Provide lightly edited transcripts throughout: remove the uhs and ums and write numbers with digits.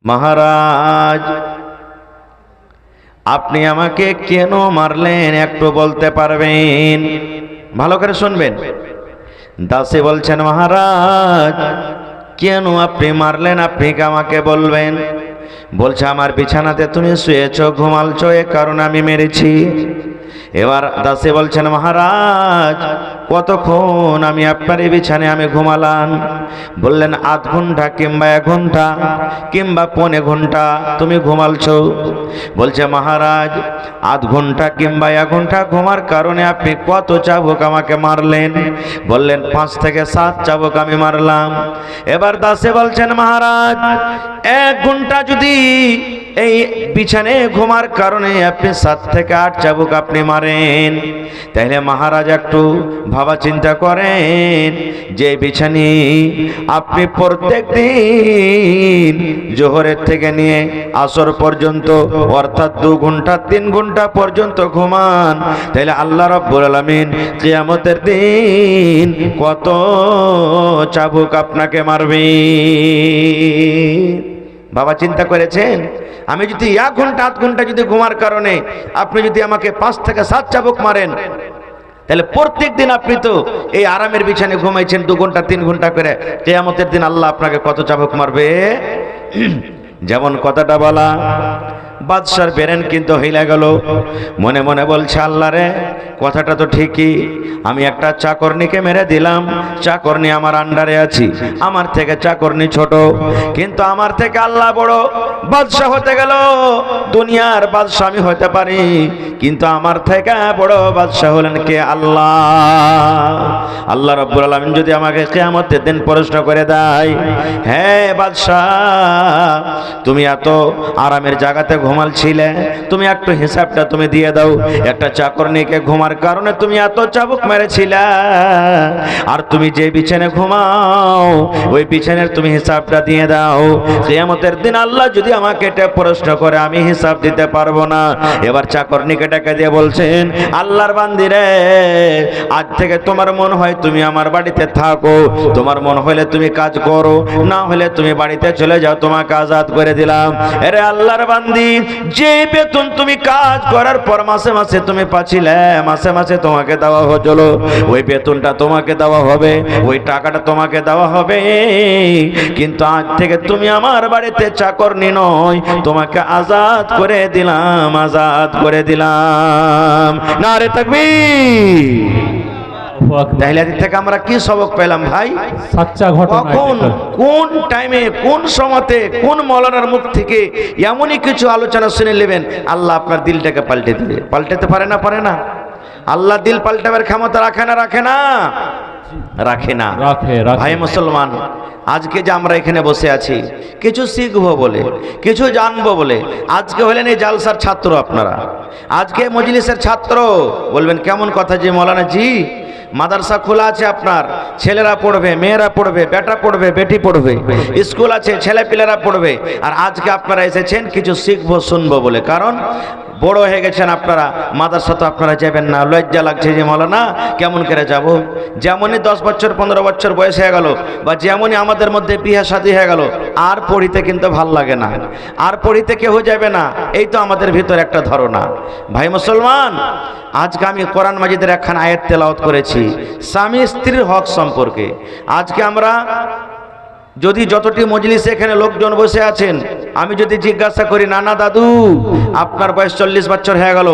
মহারাজ, আপনি আমাকে কেন মারলেন একটু বলতে পারবেন? ভালো করে শুনবেন। দাসী বলছেন, মহারাজ কেন আপনি মারলেন আপনি কি আমাকে বলবেন? বলছে, আমার বিছানাতে তুমি শুয়েছো, ঘুমালছো, এ কারণে আমি মেরেছি। এবার দাসী বলছেন, মহারাজ কতক্ষণ আমি আপনার এই বিছানায় আমি ঘুমালাম? বললেন, আধ ঘন্টা কিংবা 1 ঘন্টা কিংবা পৌনে ঘন্টা তুমি ঘুমালছো। বলছে, মহারাজ আধ ঘন্টা কিংবা 1 ঘন্টা ঘুমার কারণে আপনি কত চাবুক আমাকে মারলেন? বললেন, 5 থেকে 7 চাবুক আমি মারলাম। এবার দাসী বলছেন, মহারাজ 1 ঘন্টা যদি এই বিছানায় ঘুমার কারণে আপনি 7 থেকে 8 চাবুক আপনি মারেন, তাহলে মহারাজ একটু ভাবা চিন্তা করেন যে বিছানি আপনি প্রত্যেক দিন জোহরের থেকে নিয়ে আসর পর্যন্ত অর্থাৎ 2 ঘন্টা 3 ঘন্টা পর্যন্ত ঘুমান, তাহলে আল্লাহ রাব্বুল আলামিন কিয়ামতের দিন কত চাবুক আপনাকে মারবে? বাবা চিন্তা করেছেন? আমি যদি 1 ঘন্টা 8 ঘন্টা যদি ঘুমার কারণে আপনি যদি আমাকে 5 থেকে 7 চাবুক মারেন, তাহলে প্রত্যেক দিন আপনি তো এই আরামের বিছানায় ঘুমাইছেন 2 ঘন্টা 3 ঘন্টা করে, কিয়ামতের দিন আল্লাহ আপনাকে কত চাবুক মারবে? যেমন কথাটা বলা, বাদশার বেরেন কিন্তু হইলা গেল। মনে মনে বলছে, আল্লাহ রে, কথাটা তো ঠিকই, আমি একটা চাকরনিকে মেরে দিলাম, চাকরনি আমার আন্ডারে আছি, আমার থেকে চাকরনি ছোট, কিন্তু আমার থেকে আল্লাহ বড় বাদশা হতে গেল। দুনিয়ার বাদশা আমি হতে পারি, কিন্তু আমার থেকে বড় বাদশা হলেন কে? আল্লাহ। আল্লাহ রাব্বুল আলামিন যদি আমাকে কিয়ামতের দিন প্রশ্ন করে দেয়, হ্যাঁ বাদশা, তুমি এত আরামের জায়গাতে ঘুমালছিলে, তুমি একটু হিসাবটা তুমি দিয়ে দাও, একটা চাকরনিকে ঘুমার কারণে তুমি এত চাবুক মেরেছিলে, আর তুমি যে বিছানায় ঘুমাও ওই বিছানার তুমি হিসাবটা দিয়ে দাও। কিয়ামতের দিন আল্লাহ যদি আমাকে এটা প্রশ্ন করে, আমি হিসাব দিতে পারবো না। এবার চাকরনিকে ডেকে দিয়ে বলছেন, আল্লাহর বান্দি রে, আজ থেকে তোমার মন হয় তুমি আমার বাড়িতে থাকো, তোমার মন হলে তুমি কাজ করো, না হলে তুমি বাড়িতে চলে যাও, তোমাকে আজাদ করে দিলাম। আরে আল্লাহর বান্দি, যে বেতন তুমি কাজ করার পর মাসে মাসে তুমি পাচ্ছিলে, মাসে মাসে তোমাকে দেওয়া হলো, ওই বেতনটা তোমাকে দেওয়া হবে, ওই টাকাটা তোমাকে দেওয়া হবে, কিন্তু আজ থেকে তুমি আমার বাড়িতে চাকরনি নয়, তোমাকে আজাদ করে দিলাম, আজাদ করে দিলাম। নারে তাকবীর। তাহলে এর থেকে আমরা কি সবক পেলাম ভাই? সচ্চা ঘটনা। কখন, কোন টাইমে, কোন সময়তে, কোন মৌলানার মুখ থেকে এমনই কিছু আলোচনা শুনে নেবেন, আল্লাহ আপনার দিলটাকে পাল্টে দিবে। পাল্টাতে পারে না? পারে না? আল্লাহ দিল পাল্টাবার ক্ষমতা রাখে না? রাখে না? রাখে না? ভাই মুসলমান, আজকে যে আমরা এখানে বসে আছি কিছু শিখবো বলে, কিছু জানবো বলে, আজকে হলেন এই জালসার ছাত্র আপনারা, আজকে মজলিসের ছাত্র। বলবেন কেমন কথা যে মৌলানা জি, মাদ্রাসা খোলা আছে আপনার, ছেলেরা পড়বে, মেয়েরা পড়বে, বেটা পড়বে, বেটি পড়বে, স্কুল আছে, ছেলে পিলেরা পড়বে, আর আজকে আপনারা এসেছেন কিছু শিখবো শুনবো বলে। কারণ বড় হয়ে গেছেন আপনারা, মাদ্রাসা তো আপনারা যাবেন না, লজ্জা লাগছে যে মৌলানা কেমন করে যাব। যেমনই 10 বছর 15 বছর বয়স হয়ে গেল, বা যেমনই আমাদের মধ্যে বিয়ে শাদী হয়ে গেল, আর পড়িতে কিন্তু ভাল লাগে না, আর পড়িতে কেউ যাবে না, এই তো আমাদের ভিতর একটা ধারণা। ভাই মুসলমান, আজকে আমি কোরআন মাজিদের একখানা আয়াত তেলাওয়াত করেছি স্বামী স্ত্রীর হক সম্পর্কে। আজকে আমরা যদি যতটি মজলিসে এখানে লোকজন বসে আছেন, আমি যদি জিজ্ঞাসা করি, নানা দাদু আপনার বয়স 40 বছর হয়ে গেল,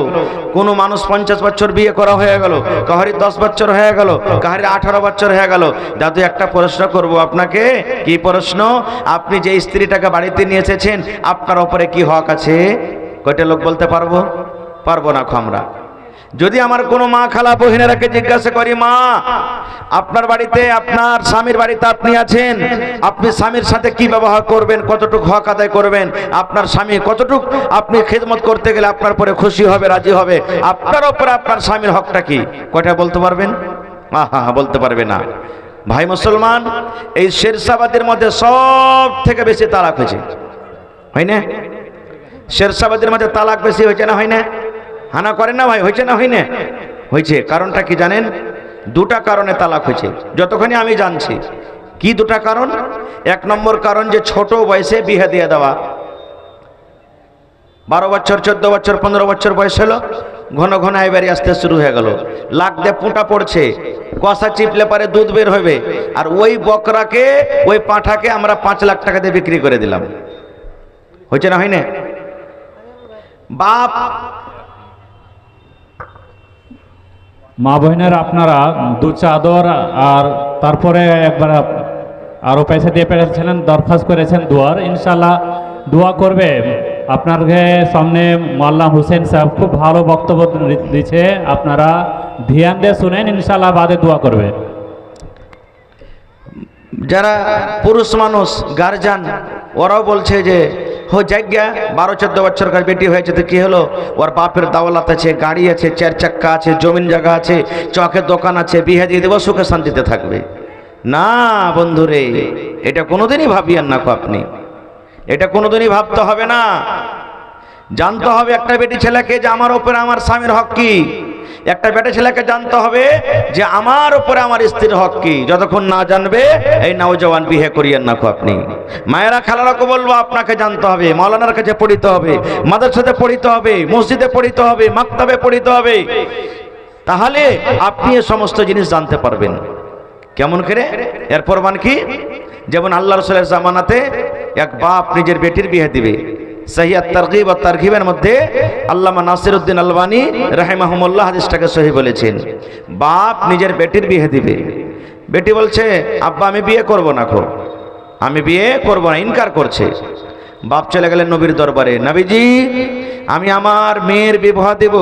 কোনো মানুষ 50 বছর বিয়ে করা হয়ে গেল, কাহারি 10 বছর হয়ে গেল, কাহারি 18 বছর হয়ে গেল, দাদু একটা প্রশ্ন করব আপনাকে। কি প্রশ্ন? আপনি যে স্ত্রীটাকে বাড়িতে নিয়ে এসেছেন, আপনার ওপরে কি হক আছে? কয়টা লোক বলতে পারবো? পারবো না আমরা। যদি আমার কোনো মা খালা বহিনেরাকে জিজ্ঞাসা করি, মা আপনার বাড়িতে, আপনার স্বামীর বাড়িতে আপনি আছেন, আপনি স্বামীর সাথে কি ব্যবহার করবেন, কতটুকু হক আদায় করবেন, আপনার স্বামী কতটুকু আপনি খেদমত করতে গেলে আপনার পরে খুশি হবে, রাজি হবে, আপনার উপরে আপনার স্বামীর হকটা কি? কয়টা বলতে পারবেন? বলতে পারবে না। ভাই মুসলমান, এই শেরশাবাদের মধ্যে সব থেকে বেশি তালাক হয়েছে, হয় না? শেরশাবাদের মধ্যে তালাক বেশি হয়েছে না হয় না? হানা করেন না ভাই? হয়েছে না হয় না? হয়েছে। কারণটা কি জানেন? 2টা কারণে তালাক হয়েছে যতক্ষণই আমি জানছি। কি 2টা কারণ? 1 নম্বর কারণ যে ছোট বয়সে বিয়ে দিয়ে দেওয়া, 12 বছর 14 বছর 15 বছর বয়স হলো, ঘন ঘন আইবারি আসতে শুরু হয়ে গেল, লাখ দিয়ে পুঁটা পড়ছে, কষা চিপলে পারে দুধ বের হবে, আর ওই বকরাকে ওই পাঁঠাকে আমরা 5 লাখ টাকা দিয়ে বিক্রি করে দিলাম। হয়েছে না, হয় না? বাপ মা বোনের আপনারা 2 চাদর আর তারপরে একবার আরো পয়সা দিয়ে পেরেছিলেন, দরখাস্ত করেছেন দোয়ার, ইনশাল্লাহ দোয়া করবে। আপনার সামনে মোল্লা হোসেন সাহেব খুব ভালো বক্তব্য দিচ্ছে, আপনারা ধ্যান দিয়ে শুনেন, ইনশাল্লাহ বাদে দোয়া করবে। যারা পুরুষ মানুষ গার্জিয়ান ওরাও বলছে যে হো জায়গা 12-14 বছরকার বেটি হয়েছে তো কি হলো, ওর বাপের দাওলাত আছে, গাড়ি আছে, 4 চাক্কা আছে, জমিন জায়গা আছে, চকের দোকান আছে, বিয়ে দিয়ে দেবো, সুখে শান্তিতে থাকবে। না বন্ধুরে, এটা কোনোদিনই ভাবিয়েন না আপনি, এটা কোনোদিনই ভাবতে হবে না। জানতে হবে একটা বেটি ছেলেকে যে আমার উপরে আমার স্বামীর হক কি, একটা বেটা ছেলেকে জানতে হবে যে আমার উপরে আমার স্ত্রীর হক কি। যতক্ষণ না জানবে এই নওজওয়ান বিয়ে করিয়েন না আপনি। মায়েরা খালারাকে বলবো আপনাকে জানতে হবে, মাওলানার কাছে পড়িতে হবে, মাদ্রাসাতে পড়িতে হবে, মসজিদে পড়িতে হবে, মাকতাবে পড়িতে হবে, তাহলে আপনি এই সমস্ত জিনিস জানতে পারবেন। কেমন করে? এর প্রমাণ কি? যেমন আল্লাহ রাসূলের জামানাতে এক বাপ নিজের বেটির বিয়ে দিবে, সহিহ তারগিব ও তারহিবের মধ্যে আল্লামা নাসিরউদ্দিন আলবানী রাহিমাহুমুল্লাহ হাদিসটাকে সহিহ বলেছেন। বাপ নিজের বেটির বিয়ে দিবে, বেটি বলছে আব্বা আমি বিয়ে করব না, আমি বিয়ে করব না, ইনকার করছে। বাপ চলে গেলেন নবীর দরবারে, নবীজি আমি আমার মেয়ের বিবাহ দেব,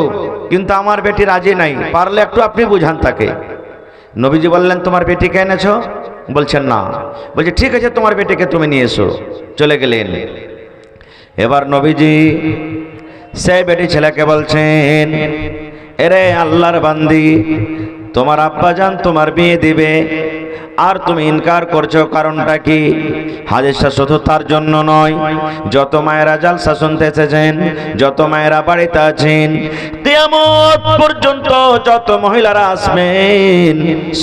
কিন্তু আমার বেটি রাজি নাই, পারলে একটু আপনি বুঝান তাকে। নবীজি বললেন তোমার বেটিকে এনেছো? বলছেন না। বলছে ঠিক আছে তোমার বেটিকে তুমি নিয়ে এসো। চলে গেলেন। এবার নবীজি সেই বেটি ছেলেকে বলছেন, এরে আল্লাহর বান্দি, তোমার আব্বাজান তোমার বিয়ে দিবে আর তুমি ইনকার করছো, কারণটা কি? হাদিসটা শুধু তার জন্য নয়, যত মায়েরা জালসা শুনতে এসেছেন, যত মায়েরা বাড়িতে আছেন, কিয়ামত পর্যন্ত যত মহিলারা আসবেন,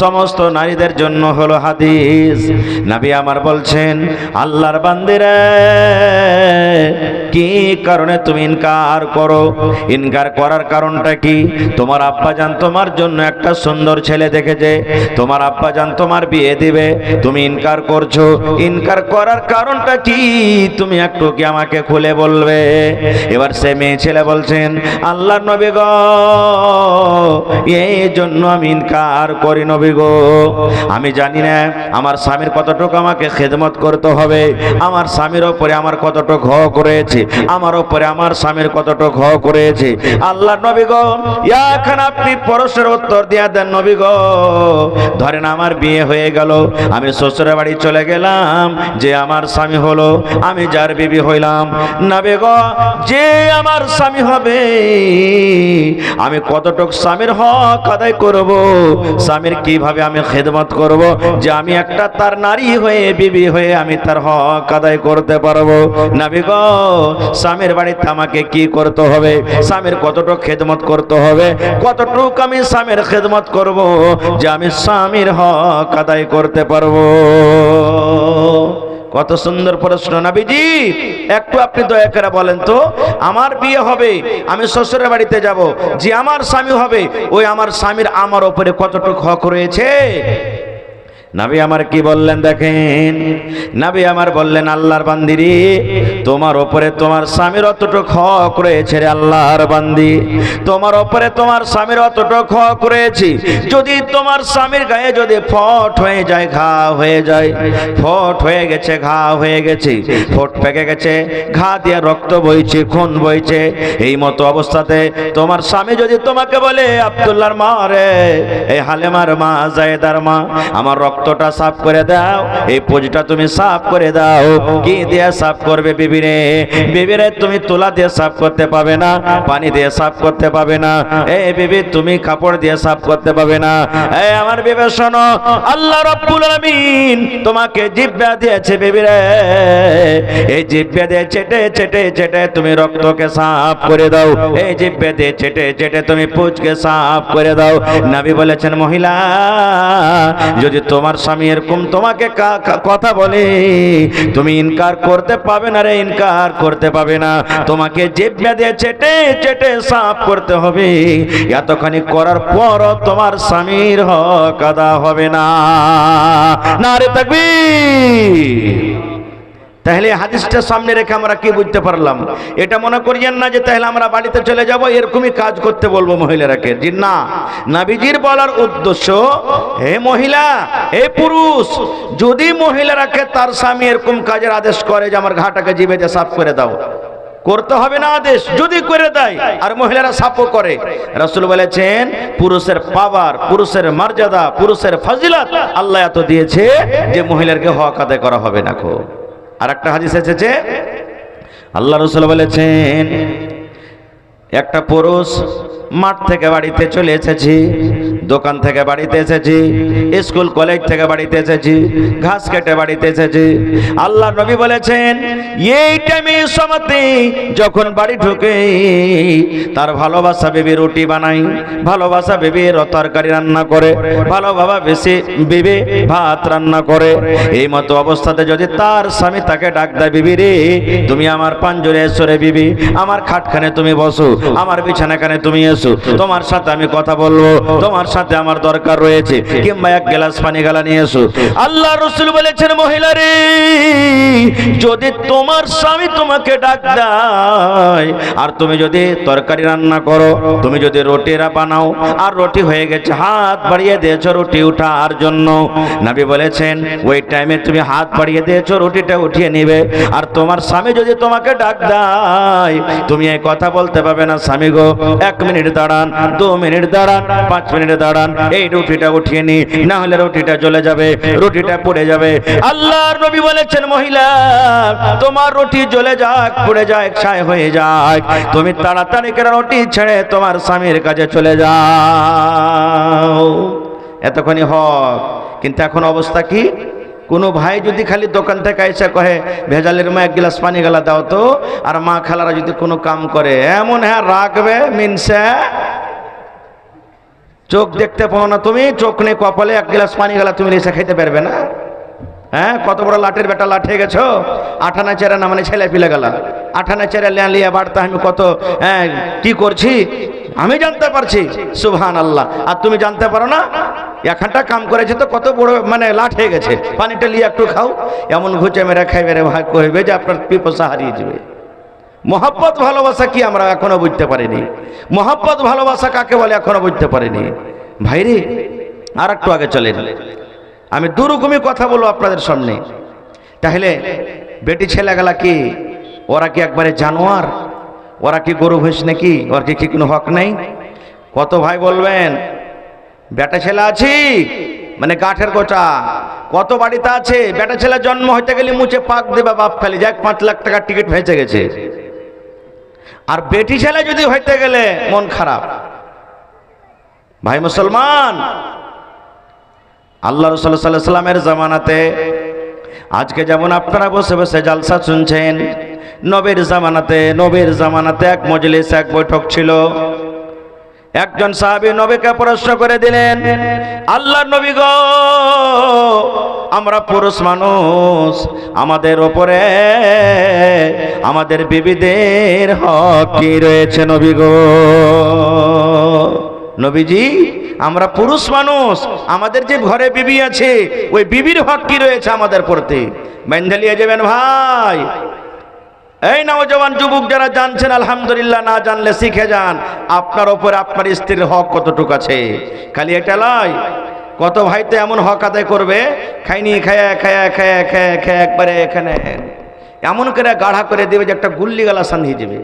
সমস্ত নারীদের জন্য হলো হাদিস। নবী আমার বলছেন, আল্লাহর বান্দিরা কি কারণে তুমি ইনকার করো? ইনকার করার কারণটা কি? তোমার আব্বাজান তোমার জন্য একটা সুন্দর ছেলে দেখেছে, তোমার আব্বাজান তোমার বিয়ে দিবে, তুমি ইনকার করছো, ইনকার করার কারণটা কি তুমি একটু কি আমাকে খুলে বলবে? এবার সে মেয়ে ছেলে বলছেন, আল্লাহর নবী গো, এই জন্য আমি ইনকার করি নবী গো, আমি জানি না আমার স্বামীর কতটুকু আমাকে খেদমত করতে হবে, আমার স্বামীর ওপরে আমার কতটুকু হক রয়েছে, আমার ওপরে আমার স্বামীর কতটুকু হক রয়েছে। আল্লাহর নবী গো, এখন আপনি প্রশ্নের উত্তর দিয়া দেন নবী গো। ধরেন আমার বিয়ে হয়ে গেল, আমি শ্বশুরের বাড়ি চলে গেলাম, যে আমার স্বামী হলো, আমি যার বিবি হইলাম, নবী গো যে আমার স্বামী হবে, আমি কতটুকু স্বামীর হক আদায় করব, স্বামীর কিভাবে আমি খেদমত করব, যে আমি একটা তার নারী হয়ে বিবি হয়ে আমি তার হক আদায় করতে পারবো। নবী গো স্বামীর বাড়িতে আমাকে কি করতে হবে, স্বামীর কতটুকু খেদমত করতে হবে, কতটুকু আমি স্বামীর খেদমত করব যে আমি স্বামীর হক আদায় করতে পারবো। কত সুন্দর প্রশ্ন নবীজি। একটু আপনি দয়া করে বলেন তো, আমার বিয়ে হবে, আমি শ্বশুরের বাড়িতে যাব, যে আমার স্বামী হবে, ওই আমার স্বামীর আমার উপরে কতটুকু হক রয়েছে? নবী আমার কি বললেন দেখেন, নবী আমার বললেন, আল্লাহর বান্দিরে তোমার উপরে তোমার স্বামীর অতটুকু হক রয়েছে রে আল্লাহর বান্দি, তোমার উপরে তোমার স্বামীর অতটুকু হক রয়েছে। যদি তোমার স্বামীর গায়ে যদি ফট হয়ে যায়, ঘা হয়ে যায়, ফট হয়ে গেছে, ঘা হয়ে গেছে, ফট পেকে গেছে, ঘা দিয়ে রক্ত বইছে, খুন বইছে, এই মতো অবস্থাতে তোমার স্বামী যদি তোমাকে বলে, আব্দুল্লাহর মা রে, এই হালেমার মা, জায়েদার মা, আমার রক্তটা সাফ করে দাও, এই পুঁজটা তুমি সাফ করে দাও, কি দিয়ে সাফ করবে বিবিরে? বিবিরে তুমি তুলা দিয়ে সাফ করতে পাবে না, পানি দিয়ে সাফ করতে পাবে না, এই বিবি তুমি কাপড় দিয়ে সাফ করতে পাবে না। এই আমার বিবি শোনো, আল্লাহ রাব্বুল আলামিন তোমাকে জিহ্বা দিয়েছে বিবিরে, এই জিহ্বা দিয়ে চেটে চেটে চেটে তুমি রক্তকে সাফ করে দাও, এই জিহ্বা দিয়ে চেটে চেটে তুমি পুঁজকে সাফ করে দাও। নবী বলেছেন, মহিলা যদি তোমার তোমার স্বামী এরকম তোমাকে কথা বলে, তুমি ইনকার করতে পাবে না রে, ইনকার করতে পাবে না। তোমাকে জিহ্বা দিয়ে চেটে চেটে সাফ করতে হবে। এতখানি করার পরও তোমার স্বামীর হক আদা হবে না। নারে তাকবীর। তাহলে হাদিসটা সামনে রেখে আমরা কি বুঝতে পারলাম? এটা মনে করিয়েন না যে তাহলে আমরা বাড়িতে চলে যাব এরকমই কাজ করতে বলবো মহিলারাকে। জি না, নবীজির বলার উদ্দেশ্য, হে মহিলা, হে পুরুষ, যদি মহিলারাকে তার স্বামী এরকম কাজের আদেশ করে যে আমার ঘাটাকে জিভে দিয়ে সাফ করে দাও, করতে হবে না আদেশ। যদি করে দেয় আর মহিলারা সাফও করে, রাসূল বলেছেন পুরুষের পাওয়ার, পুরুষের মর্যাদা, পুরুষের ফজিলত আল্লাহ এত দিয়েছে যে মহিলাকে হক আদায় করা হবে না। আর একটা হাদিস এসেছে, আল্লাহ রাসূল বলেছেন একটা পুরুষ মাঠ থেকে বাড়িতে চলে এসেছি, দোকান থেকে বাড়িতে এসেছি, স্কুল কলেজ থেকে বাড়িতে এসেছি, ঘাস কেটে বাড়িতে এসেছি। আল্লাহ নবী বলেছেন এই টাইমে সময়তে যখন বাড়ি ঢুকে তার ভালোবাসা বেবি রুটি বানাই, ভালোবাসা বেবি তরকারি রান্না করে, ভালোবাসা বেশি বেবি ভাত রান্না করে। এই মতো অবস্থাতে যদি তার স্বামী তাকে ডাক দেয়, বিবি রে তুমি আমার পাঞ্জরে এসো রে বিবি, আমার খাটখানে তুমি বসো, আমার বিছানাখানে তুমি এসো, তোমার সাথে আমি কথা বলবো, তোমার সাথে আমার দরকার রয়েছে, কিংবা এক গ্লাস পানি গালা নিয়ে এসো। আল্লাহ রাসূল বলেছেন মহিলা রে, যদি তোমার স্বামী তোমাকে ডাক দেয় আর তুমি যদি তরকারি রান্না করো, তুমি যদি রুটিরা বানাও আর রুটি হয়ে গেছে, হাত বাড়িয়ে দিয়েছো রুটি উঠার জন্য, নবী বলেছেন ওই টাইমে তুমি হাত বাড়িয়ে দিয়েছো রুটিটা উঠিয়ে নিবে। আর তোমার স্বামী যদি তোমাকে ডাক দেয়, তুমি এই কথা বলতে পারবে না, স্বামী গো 1 মিনিট দাঁড়ান, 2 মিনিট দাঁড়ান, 5 মিনিট দাঁড়ান, এই রুটিটা উঠিয়ে নি, না হলে রুটিটা জ্বলে যাবে, রুটিটা পুড়ে যাবে। আল্লাহর নবী বলেছেন মহিলা তোমার রুটি জ্বলে যাক, পুড়ে যাক, ছাই হয়ে যাক, তুমি তাড়াতাড়ি করে রুটি ছেড়ে তোমার স্বামীর কাছে চলে যাও। এতক্ষণই হক। কিন্তু এখন অবস্থা কি? কোনো ভাই যদি খালি দোকান থেকে এসে কহে ভেজালের মা 1 গ্লাস পানি গালা দাও তো, আর মা খালারা যদি কোনো কাম করে এমন হ্যাঁ রাখবে মিনসে, চোখ দেখতে পাও না তুমি, চোখ নেই কপালে, 1 গ্লাস পানি গালা তুমি এসে খেতে পারবে না। হ্যাঁ, কত বড় লাঠের বেটা লাঠে গেছো, আঠানা চেরা না মানে ছেলে পিলে গেলা, আঠানা চেরা লিয়া বাড়তে আমি কত কি করছি আমি জানতে পারছি, সুবহানাল্লাহ। আর তুমি জানতে পারো না? এখানটা কাম করেছে তো কত বড় মানে লাঠ হয়ে গেছে, পানিটা লিয়ে একটু খাও, এমন ঘুচে মেরে খাইবে রে ভাই, কইবে যে আপনার পিপাসা হারিয়ে যাবে। মহব্বত ভালোবাসা কি আমরা এখনো বুঝতে পারিনি। মহব্বত ভালোবাসা কাকে বলে এখনো বুঝতে পারিনি। ভাইরে আর একটু আগে চলেন, আমি দুরকমই কথা বলবো আপনাদের সামনে। তাহলে বেটি ছেলেগুলা কি ওরা কি একবারে জানোয়ার? ওরা কি গরু ভৈঁস নাকি? ওর কি কোনো হক নেই? কত ভাই বলবেন বেটা ছেলে আছি মানে গাঠের গোটা, কত বাড়িতে আছে বেটা ছেলে জন্ম হইতে গেলে মুছে পাক দেবা বাপ খালি যাক 5 লাখ টাকার টিকিট ভেসে গেছে, আর বেটি ছেলে যদি হইতে গেলে মন খারাপ। ভাই মুসলমান, আল্লাহ রাসূল সাল্লাল্লাহু আলাইহি সাল্লামের জামানাতে আজকে যেমন আপনারা বসে বসে জালসা শুনছেন, নবীর জামানাতে এক মজলিস, এক বৈঠক ছিল। একজন সাহাবী নবীকে প্রশ্ন করে দিলেন, আল্লাহর নবী গো, আমরা পুরুষ মানুষ, আমাদের ওপরে আমাদের বিবিদের হক কি রয়েছে নবী গো? নবীজি, আমরা পুরুষ মানুষ, আমাদের যে ঘরে বিবি আছে ওই বিবির হক কি রয়েছে আমাদের প্রতি? মেন্ধালিয়ে যাবেন ভাই। এই নওজওয়ান যুবক যারা জানছেন আলহামদুলিল্লাহ, না জানলে শিখে যান আপনার ওপরে আপনার স্ত্রীর হক কতটুকু আছে। খালি এটা নয়, কত ভাই তো এমন হক আদায় করবে খাইনি খায়া খায়া খায়া খায়া খায়া একবারে এখানে এমন করে গাঢ়া করে দেবে যে একটা গুল্লি গালা সান্ধিয়ে যাবে।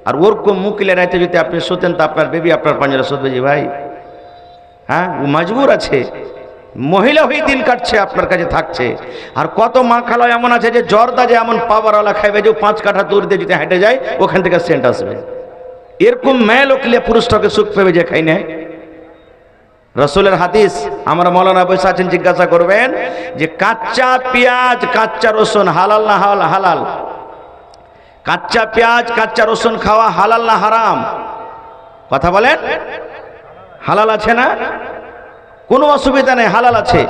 আর ওরকম মুকিলে রাইতে যদি আপনি শুতেন তো আপনার বেবি আপনার পাঞ্জরা শুতবে যে ভাই। হ্যাঁ, ও মজবুর আছে, মহিলা হয়ে দিন কাটছে, আপনার কাছে থাকছে। আর কত মা খালা এমন আছে যে জর্দা যে এমন পাওয়ারওয়ালা খাইবে যে 5 কাঠা দূর দিয়ে যদি হেঁটে যায় ওখান থেকে সেন্ট আসবে। এরকম মেয়ে লোকলে পুরুষটাকে সুখ পেবে যে খাই না। রসুলের হাদিস, আমরা মৌলানা বসে আছেন, জিজ্ঞাসা করবেন যে কাঁচা পেঁয়াজ কাঁচা রসুন হালাল না হালাল? কাঁচা পেঁয়াজ কাঁচা রসুন খাওয়া হালাল না হারাম? কথা বলেন। হালাল আছে না? কোনো অসুবিধা নেই, হালাল আছে।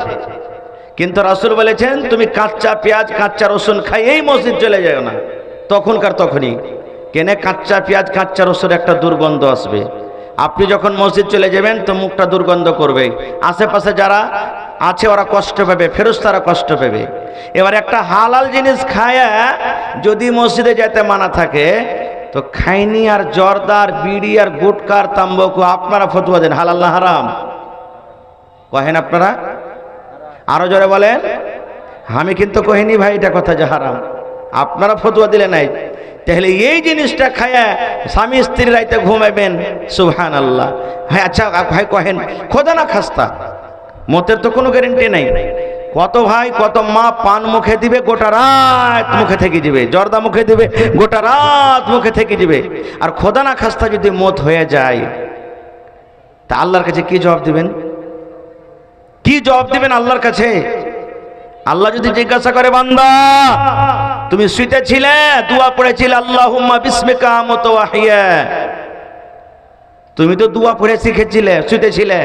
কিন্তু রাসূল বলেছেন তুমি কাঁচা পেঁয়াজ কাঁচা রসুন খাইয়েই মসজিদ চলে যাও না, তখনকার তখনই। কেনে কাঁচা পেঁয়াজ কাঁচা রসুন একটা দুর্গন্ধ আসবে, আপনি যখন মসজিদ চলে যাবেন তো মুখটা দুর্গন্ধ করবে, আশেপাশে যারা আছে ওরা কষ্ট পাবে, ফেরেশতারা কষ্ট পাবে। এবার একটা হালাল জিনিস খায়া যদি মসজিদে যেতে মানা থাকে তো খাইনি আর জর্দার বিড়ি আর গুটকার তাম্বাকু আপনারা ফতোয়া দেন হালাল না হারাম কহেন আপনারা? আরো জোরে বলেন। আমি কিন্তু কহিনি ভাই এটা কথা যে হারাম, আপনারা ফতোয়া দিলে নাই। তাহলে এই জিনিসটা খায়া স্বামী স্ত্রী রাইতে ঘুমাবেন, সুবহানাল্লাহ। হ্যাঁ আচ্ছা ভাই কহেন খোদা না খাস্তা, মতের তো কোনো গ্যারেন্টি নাই। কত ভাই কত মা পান মুখে দিবে গোটা রাত মুখে থেকে দিবে, জর্দা মুখে দিবে গোটা রাত মুখে থেকে দিবে, আর খোদা না খাস্তা যদি মত হয়ে যায় তা আল্লাহর কাছে কি জবাব দিবেন? কি জবাব দিবেন আল্লাহর কাছে? আল্লাহ যদি জিজ্ঞাসা করে বান্দা তুমি শুইতেছিলে দোয়া পড়েছিলে আল্লাহুম্মা বিসমিকা আমুতু ওয়া আহইয়া, তুমি তো দোয়া পড়ে শিখেছিলে, শুইতেছিলে,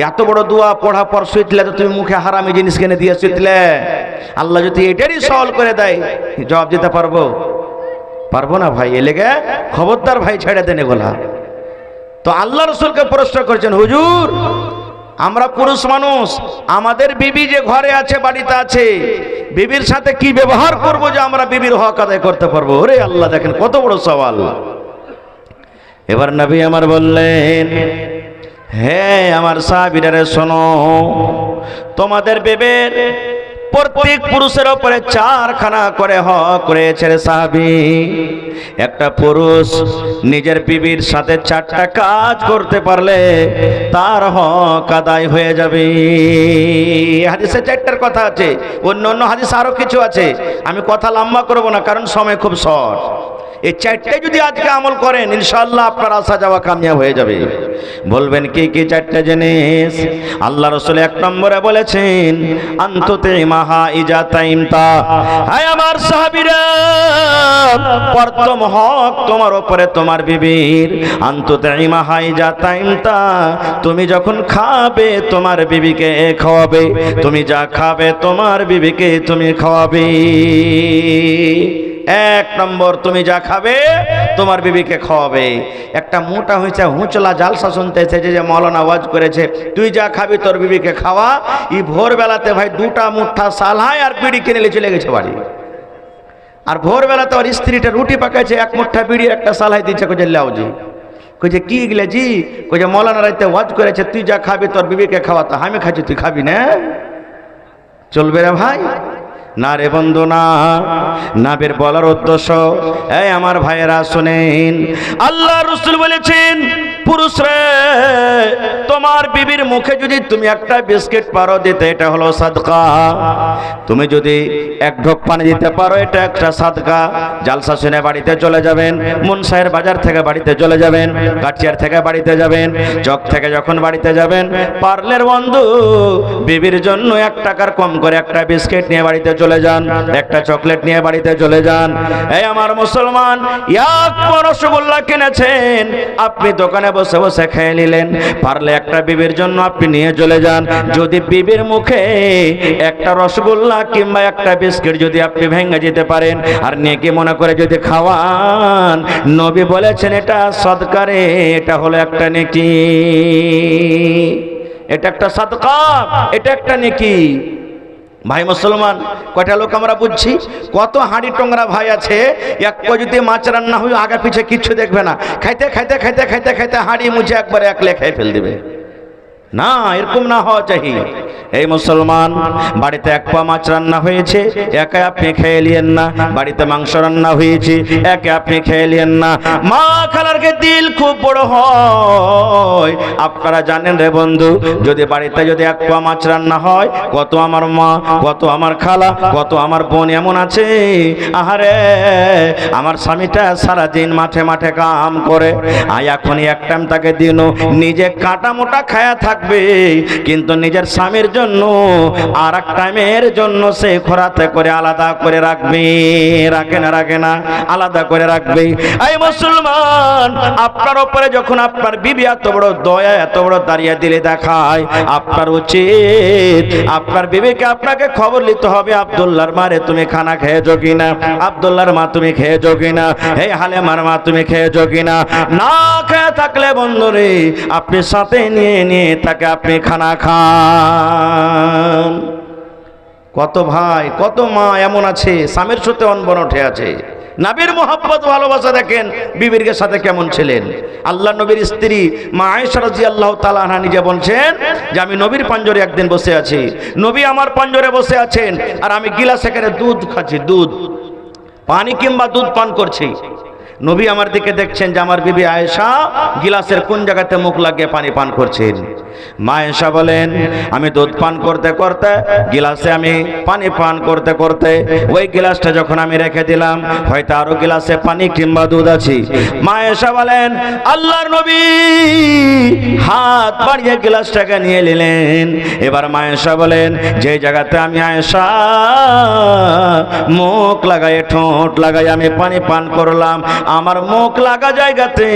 এত বড় দোয়া পড়া পর শুইছিলে তো তুমি মুখে হারামি জিনিস কিনে দিয়ে শুইছিলে। আল্লাহ যদি এটারই সওয়াল করে দেয় জবাব দিতে পারবো? পারবো না ভাই। এ লেগে খবরদার ভাই ছেড়ে দেন এগুলা। তো আল্লাহ রাসূলকে প্রশ্ন করেছেন হুজুর আমরা পুরুষ মানুষ, আমাদের বিবি যে ঘরে আছে বাড়িতে আছে, বিবির সাথে কি ব্যবহার করব যে আমরা বিবির হক আদায় করতে পারবো? ওরে আল্লাহ, দেখেন কত বড় সওয়াল। এবার নবী আমার বললেন হে আমার সাহাবীরা শোনো, তোমাদের বিবির প্রত্যেক পুরুষের উপরে 4খানা করে হক রয়েছে রে সাহাবী। একটা পুরুষ নিজের বিবির সাথে 4টা কাজ করতে পারলে তার হক আদায় হয়ে যাবে। হাদিসে 4টার কথা আছে, অন্য অন্য হাদিস আরো কিছু আছে, আমি কথা লম্বা করব না কারণ সময় খুব শর্ট। এই 4টাই যদি আজকে আমল করেন ইনশাআল্লাহ আপনার আসা যাওয়া কামিয়াব হয়ে যাবে। বলবেন কি কি 4টা জিনিস? আল্লাহ রাসূল 1 নম্বরে বলেছেন আনতুতে মাহা ইজা তাইমতা। হায় আমার সাহাবীরা, প্রথম হক তোমার উপরে তোমার বিবির আনতুতে মাহা ইজা তাইমতা, তুমি যখন খাবে তোমার বিবিকে খাওয়াবে, তুমি যা খাবে তোমার বিবিকে তুমি খাওয়াবে। 1 নম্বর তুমি যা খাবে তোমার বিবিকে খাওয়াবে। একটা মোটা হয়েছে হুঁচলা জালসা শুনতে এসেছে যে মৌলানা ওয়াজ করেছে তুই যা খাবি তোর বিবিকে খাওয়া, এই ভোরবেলাতে ভাই 2টা মুঠা সালহায় আর বিড়ি কিনে চলে গেছে বাড়ি। আর ভোরবেলাতে ওর স্ত্রীটা রুটি পাকাইছে, 1 মুঠা বিড়ি একটা সালহায় দিচ্ছে, কইছে লাউজি, কইছে কি গেলে জি, কইছে মৌলানা রাইতে ওয়াজ করেছে তুই যা খাবি তোর বিবিকে খাওয়া, তা আমি খাচ্ছি তুই খাবি না? চলবে রে ভাই? না রে বন্ধু না। নাবের বলার উদ্দেশ্য এই আমার ভাইয়েরা শুনেন, আল্লাহ রাসূল বলেছেন পুরুষ রে তোমার বিবির মুখে যদি তুমি একটা বিস্কিট পারো দিতে এটা হলো সাদকা, তুমি যদি 1 ঢোক পানি দিতে পারো এটা একটা সাদকা। জালসা শুনে বাড়িতে চলে যাবেন, মুনসাহের বাজার থেকে বাড়িতে চলে যাবেন, কাঠিয়ার থেকে বাড়িতে যাবেন, চক থেকে যখন বাড়িতে যাবেন পারলের বন্ধু বিবির জন্য 1 টাকার কম করে একটা বিস্কিট নিয়ে বাড়িতে চলে যান, একটা চকলেট নিয়ে বাড়িতে চলে যান। এই আমার মুসলমান, 1 রসগোল্লা কিনেছেন আপনি দোকানে বসে বসে খেয়ে নিলেন, পারলে একটা বিবির জন্য আপনি নিয়ে চলে যান। যদি বিবির মুখে একটা রসগোল্লা কিংবা একটা বিস্কিট যদি আপনি ভেঙে যেতে পারেন আর নেকি মনে করে যদি খাওয়ান, নবী বলেছেন এটা সদকারে, এটা হলো একটা নেকি, এটা একটা সাদকা, এটা একটা নেকি। ভাই মুসলমান, কয়টা লোক আমরা বুঝছি? কত হাঁড়ি টোংরা ভাই আছে, এক যদি মাছ রান্না হয়ে আগে পিছে কিচ্ছু দেখবে না, খাইতে খাইতে খাইতে খাইতে খাইতে হাঁড়ি মুছে একবারে একলে খেয়ে ফেল দিবে। না, এরকম না হওয়া চাই। এই মুসলমান, বাড়িতে 1 পা মাছ রান্না হয়েছে একা আপনি খেয়ে নিয়েন না, বাড়িতে মাংস রান্না হয়েছে একা আপনি খেয়ে নিয়েন না। মা খালারকে দিল খুব বড় হয়, আপনারা জানেন রে বন্ধু, যদি বাড়িতে যদি 1 পা মাছ রান্না হয়, কত আমার মা, কত আমার খালা, কত আমার বোন এমন আছে, আহারে আমার স্বামীটা সারাদিন মাঠে মাঠে কাম করে, এখন 1 টাইম তাকে দিন নিজে কাটা মোটা খায়া থাক থাকবে, কিন্তু নিজের স্বামীর জন্য আর এক টাইমের জন্য সে খোরাতে করে আলাদা করে রাখবে। রাখে না রাখে না? আলাদা করে রাখবে। এই মুসলমান, আপনার উপরে যখন আপনার বিবি এত বড় দয়া, এত বড় দাঁড়িয়ে দিলে দেখায়, আপনার উচিত আপনার বিবিকে আপনাকে খবর নিতে হবে, আব্দুল্লাহর মারে তুমি খানা খেয়েছো কিনা, আব্দুল্লাহর মা তুমি খেয়েছো কিনা, এই হালেমার মা তুমি খেয়েছো কিনা। না খেয়ে থাকলে বন্ধুরে আপনি সাথে নিয়ে নিয়ে তাকে আপনি খানা খান। কত ভাই কত মা এমন আছে স্বামীর সাথে অনবন উঠে আছে। নবীর মোহাব্বত ভালোবাসা দেখেন বিবির সাথে কেমন ছিলেন। আল্লাহ নবীর স্ত্রী মা আয়েশা রাদিয়াল্লাহু তাআলা আনহা নিজে বলছেন যে আমি নবীর পাঞ্জরে একদিন বসে আছি, নবী আমার পাঞ্জরে বসে আছেন আর আমি গিলাসে করে দুধ খাচ্ছি, দুধ পানি কিংবা দুধ পান করছি। নবী আমার দিকে দেখছেন যে আমার বিবি আয়েশা গিলাসের কোন জায়গাতে মুখ লাগিয়ে পানি পান করছেন। মা আয়েশা বলেন আমি দুধ পান করতে করতে গিলাসে আমি পানি পান করতে করতে ওই গিলাসটা যখন আমি রেখে দিলাম, হয়তো আরো গিলাসে পানি কিংবা দুধ আছে। মা আয়েশা বলেন আল্লাহর নবী হাত বাড়িয়ে গিলাসটাকে নিয়ে নিলেন। এবার মা আয়েশা বলেন যে জায়গাতে আমি আয়েশা মুখ লাগায় ঠোঁট লাগাই আমি পানি পান করলাম, আমার মুখ লাগা জায়গাতে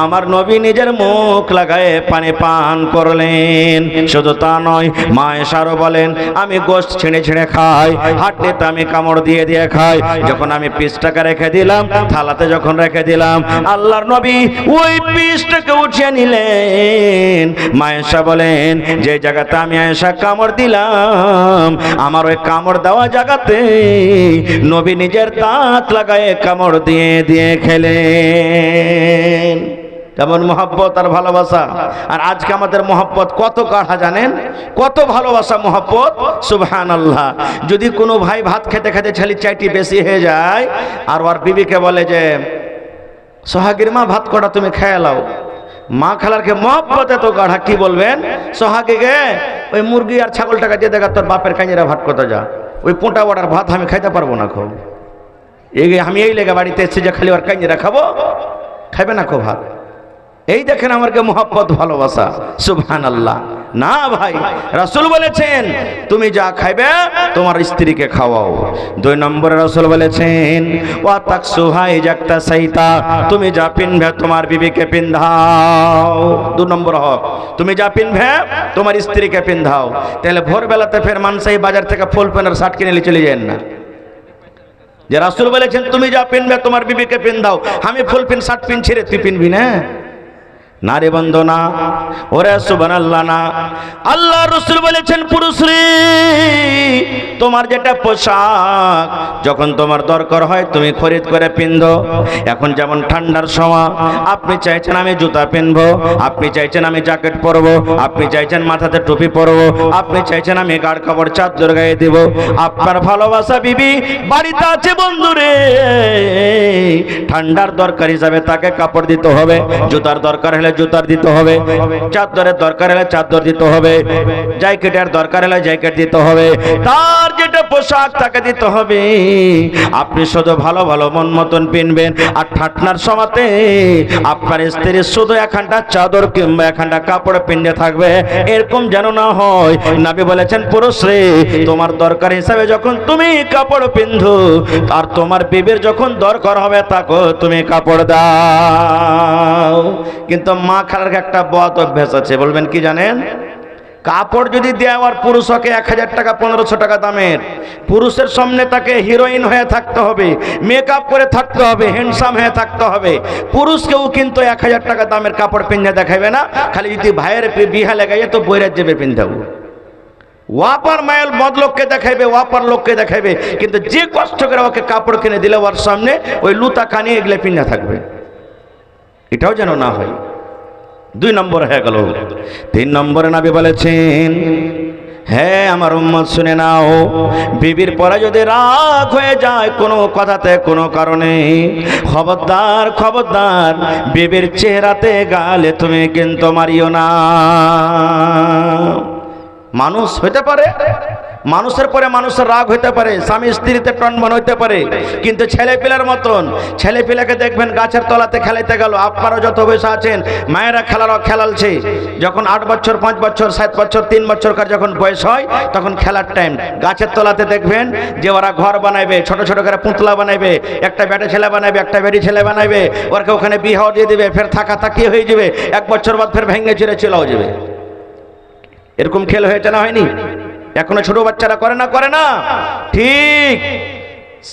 আমার নবী নিজের মুখ লাগায় পানি পান করলেন। শুধু তা নয়, মা আয়েশারও বলেন আমি গোশত ছিঁড়ে ছিঁড়ে খাই, হাড্ডিতে আমি কামড় দিয়ে দিয়ে খাই। যখন আমি পিসটাকে রেখে দিলাম, থালাতে যখন রেখে দিলাম, আল্লাহর নবী ওই পিসটাকে উঠিয়ে নিলেন। মা আয়েশা বলেন যে জায়গাতে আমি আয়েশা কামড় দিলাম, আমার ওই কামড় দেওয়া জায়গাতে নবী নিজের দাঁত লাগায় কামড় দিয়ে দিয়ে খেলেন। কেমন মহব্বত আর ভালোবাসা। আর আজকে আমাদের মহব্বত কত গাঢ়া জানেন, কত ভালোবাসা মহব্বত, সুবহানাল্লাহ। যদি কোনো ভাই ভাত খেতে খেতে ছেলে চাইটি বেশি হয়ে যায় আর ওর বিবিকে বলে যে সোহাগীর মা ভাত কটা তুমি খেয়ে লাও, মা খেলারকে মহব্বত এত গাঢ়া, কি বলবেন সোহাগীকে ওই মুরগি আর ছাগলটাকে দিয়ে দেখা তোর বাপের কাঞ্জিরা ভাত করতে যা, ওই পোঁটা বড়ার ভাত আমি খাইতে পারবো না। খুব আমি এই লেগে বাড়িতে এসেছি যে খালি ওর কাঞ্জিরা খাবো, খাইবে না খো ভাত। এই দেখেন আমাকে মোহাব্বত ভালোবাসা, সুবহানাল্লাহ। না ভাই, রাসূল বলেছেন তুমি যা খাইবে তোমার স্ত্রীকে খাওয়াও। 2 নম্বরে রাসূল বলেছেন ওয়া তাকসুহাই জাকতা সাইতা, তুমি যা পিনবে তোমার বিবিকে পিন্ধাও। 2 নম্বর হক, তুমি যা পিনবে তোমার স্ত্রীকে পিন্ধাও। তাহলে ভোরবেলাতে ফের মানসাই বাজার থেকে ফুল প্যান্টের শার্ট কিনে নিয়ে চলে যান না। যে রাসূল বলেছেন তুমি যা পিনবে তোমার বিবিকে পিন্ধাও, আমি ফুল প্যান্ট শার্ট পিনছি রে তুই পিনবি না? না রে বন্ধু না, ওরে সুবহানাল্লাহ না। আল্লাহ রাসূল বলেছেন পুরুষ রে তোমার যেটা পোশাক যখন তোমার দরকার হয় তুমি খরিদ করে পিনধো। এখন যেমন ঠান্ডার সময় আপনি চাইছেন আমি জুতা পিনবো, আপনি চাইছেন আমি জ্যাকেট পরবো, আপনি চাইছেন মাথাতে টুপি পরবো, আপনি চাইছেন আমি গাঢ় কাপড় চাদর গায়ে দিব। আপনার ভালোবাসা বিবি বাড়িতে আছে বন্ধুরে, ঠান্ডার দরকার হিসাবে তাকে কাপড় দিতে হবে, জুতার দরকার হলে জুতার দিতে হবে, চাদরের দরকার হলে চাদর দিতে হবে, জ্যাকেটের দরকার হলে জ্যাকেট দিতে হবে, তার যেটা পোশাক তাকে দিতে হবে। আপনি শুধু ভালো ভালো মন মতন পিনবেন। আর ঠাটনার সময়তে আপনার স্ত্রী শুধু একখানটা চাদর কিংবা একখানটা কাপড় পিনে থাকবে, এরকম যেন না হয়। নবী বলেছেন পুরুষ রে তোমার দরকার হিসাবে যখন তুমি কাপড় পিন্ধো, আর তোমার বিবির যখন দরকার হবে তাকে তুমি কাপড় দাও। কিন্তু মা খালার একটা বদ অভ্যাস আছে, বলবেন কি জানেন? কাপড় যদি দেওয়ার পুরুষকে 1000 টাকা 1500 টাকা দামের, পুরুষের সামনে তাকে হিরোইন হয়ে থাকতে হবে, মেকআপ করে থাকতে হবে, হ্যান্ডসাম হয়ে থাকতে হবে। পুরুষকেও কিন্তু 1000 টাকা দামের কাপড় পিন্ধে দেখাবে না, খালি যদি ভাইয়ের বিহা লাগাইয়ে তো বইরাজ যাবে পিন্ধাবো। ওয়াপার মায়ের মদ লোককে দেখাইবে, ওয়াপার লোককে দেখাইবে, কিন্তু যে কষ্ট করে ওকে কাপড় কিনে দিলে ওর সামনে ওই লুতা কানি এগুলো পিন্ধা থাকবে। এটাও যেন না হয়। 2 নম্বর হয়ে গেল। 3 নম্বরে নবী বলেছেন হ্যাঁ আমার উম্মত শুনে নাও, বিবির পরে যদি রাগ হয়ে যায় কোনো কথাতে কোনো কারণে, খবরদার খবরদার বিবির চেহারাতে গালে তুমি কিন্তু মারিও না। মানুষ হইতে পারে, মানুষের পরে মানুষের রাগ হইতে পারে, স্বামী স্ত্রীতে টনমন হইতে পারে, কিন্তু ছেলেপিলার মতন ছেলেপিলাকে দেখবেন গাছের তলাতে খেলাইতে গেল। আপনারা যত বয়সে আছেন মায়েরা খেলালছে, যখন 8 বছর 5 বছর 7 বছর 3 বছরকার যখন বয়স হয় তখন খেলার টাইম। গাছের তলাতে দেখবেন যে ওরা ঘর বানাইবে, ছোট ছোট করে পুতলা বানাইবে, একটা বেটে ছেলে বানাইবে, একটা বেটি ছেলে বানাইবে, ওরকে ওখানে বিয়ে দিয়ে দিবে, ফের থাকা থাকিয়ে হয়ে যাবে, 1 বছর বাদ ফের ভেঙে চিরে চলেও যাবে। এরকম খেল হয়েছে না হয়নি? এখনো ছোট বাচ্চারা করে না? ঠিক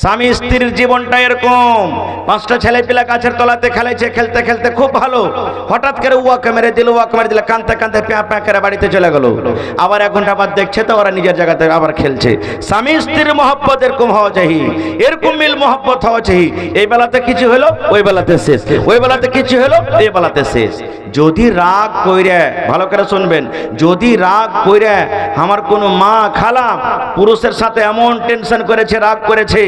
স্বামী স্ত্রীর জীবনটা এরকম। 5টা ছেলে পিলা গাছের তলাতে খেলাইছে, খেলতে খেলতে খুব ভালো, হঠাৎ করে ওয়াকে মেরে দিল, কাঁদতে কাঁদতে প্যাঁ করে বাড়িতে চলে গেল। আবার 1 ঘন্টা বাদ দেখছে তো ওরা নিজের জায়গাতে আবার খেলছে। স্বামী স্ত্রীর মহব্বত এরকম হওয়া চাই, এরকম মিল মহব্বত হওয়া চাই। এই বেলাতে কিছু হলো ওই বেলাতে শেষ, ওই বেলাতে কিছু হলো এই বেলাতে শেষ। যদি রাগ কইরে, ভালো করে শুনবেন, যদি রাগ কইরে আমার কোনো মা খালা পুরুষের সাথে এমন টেনশন করেছে, রাগ করেছে,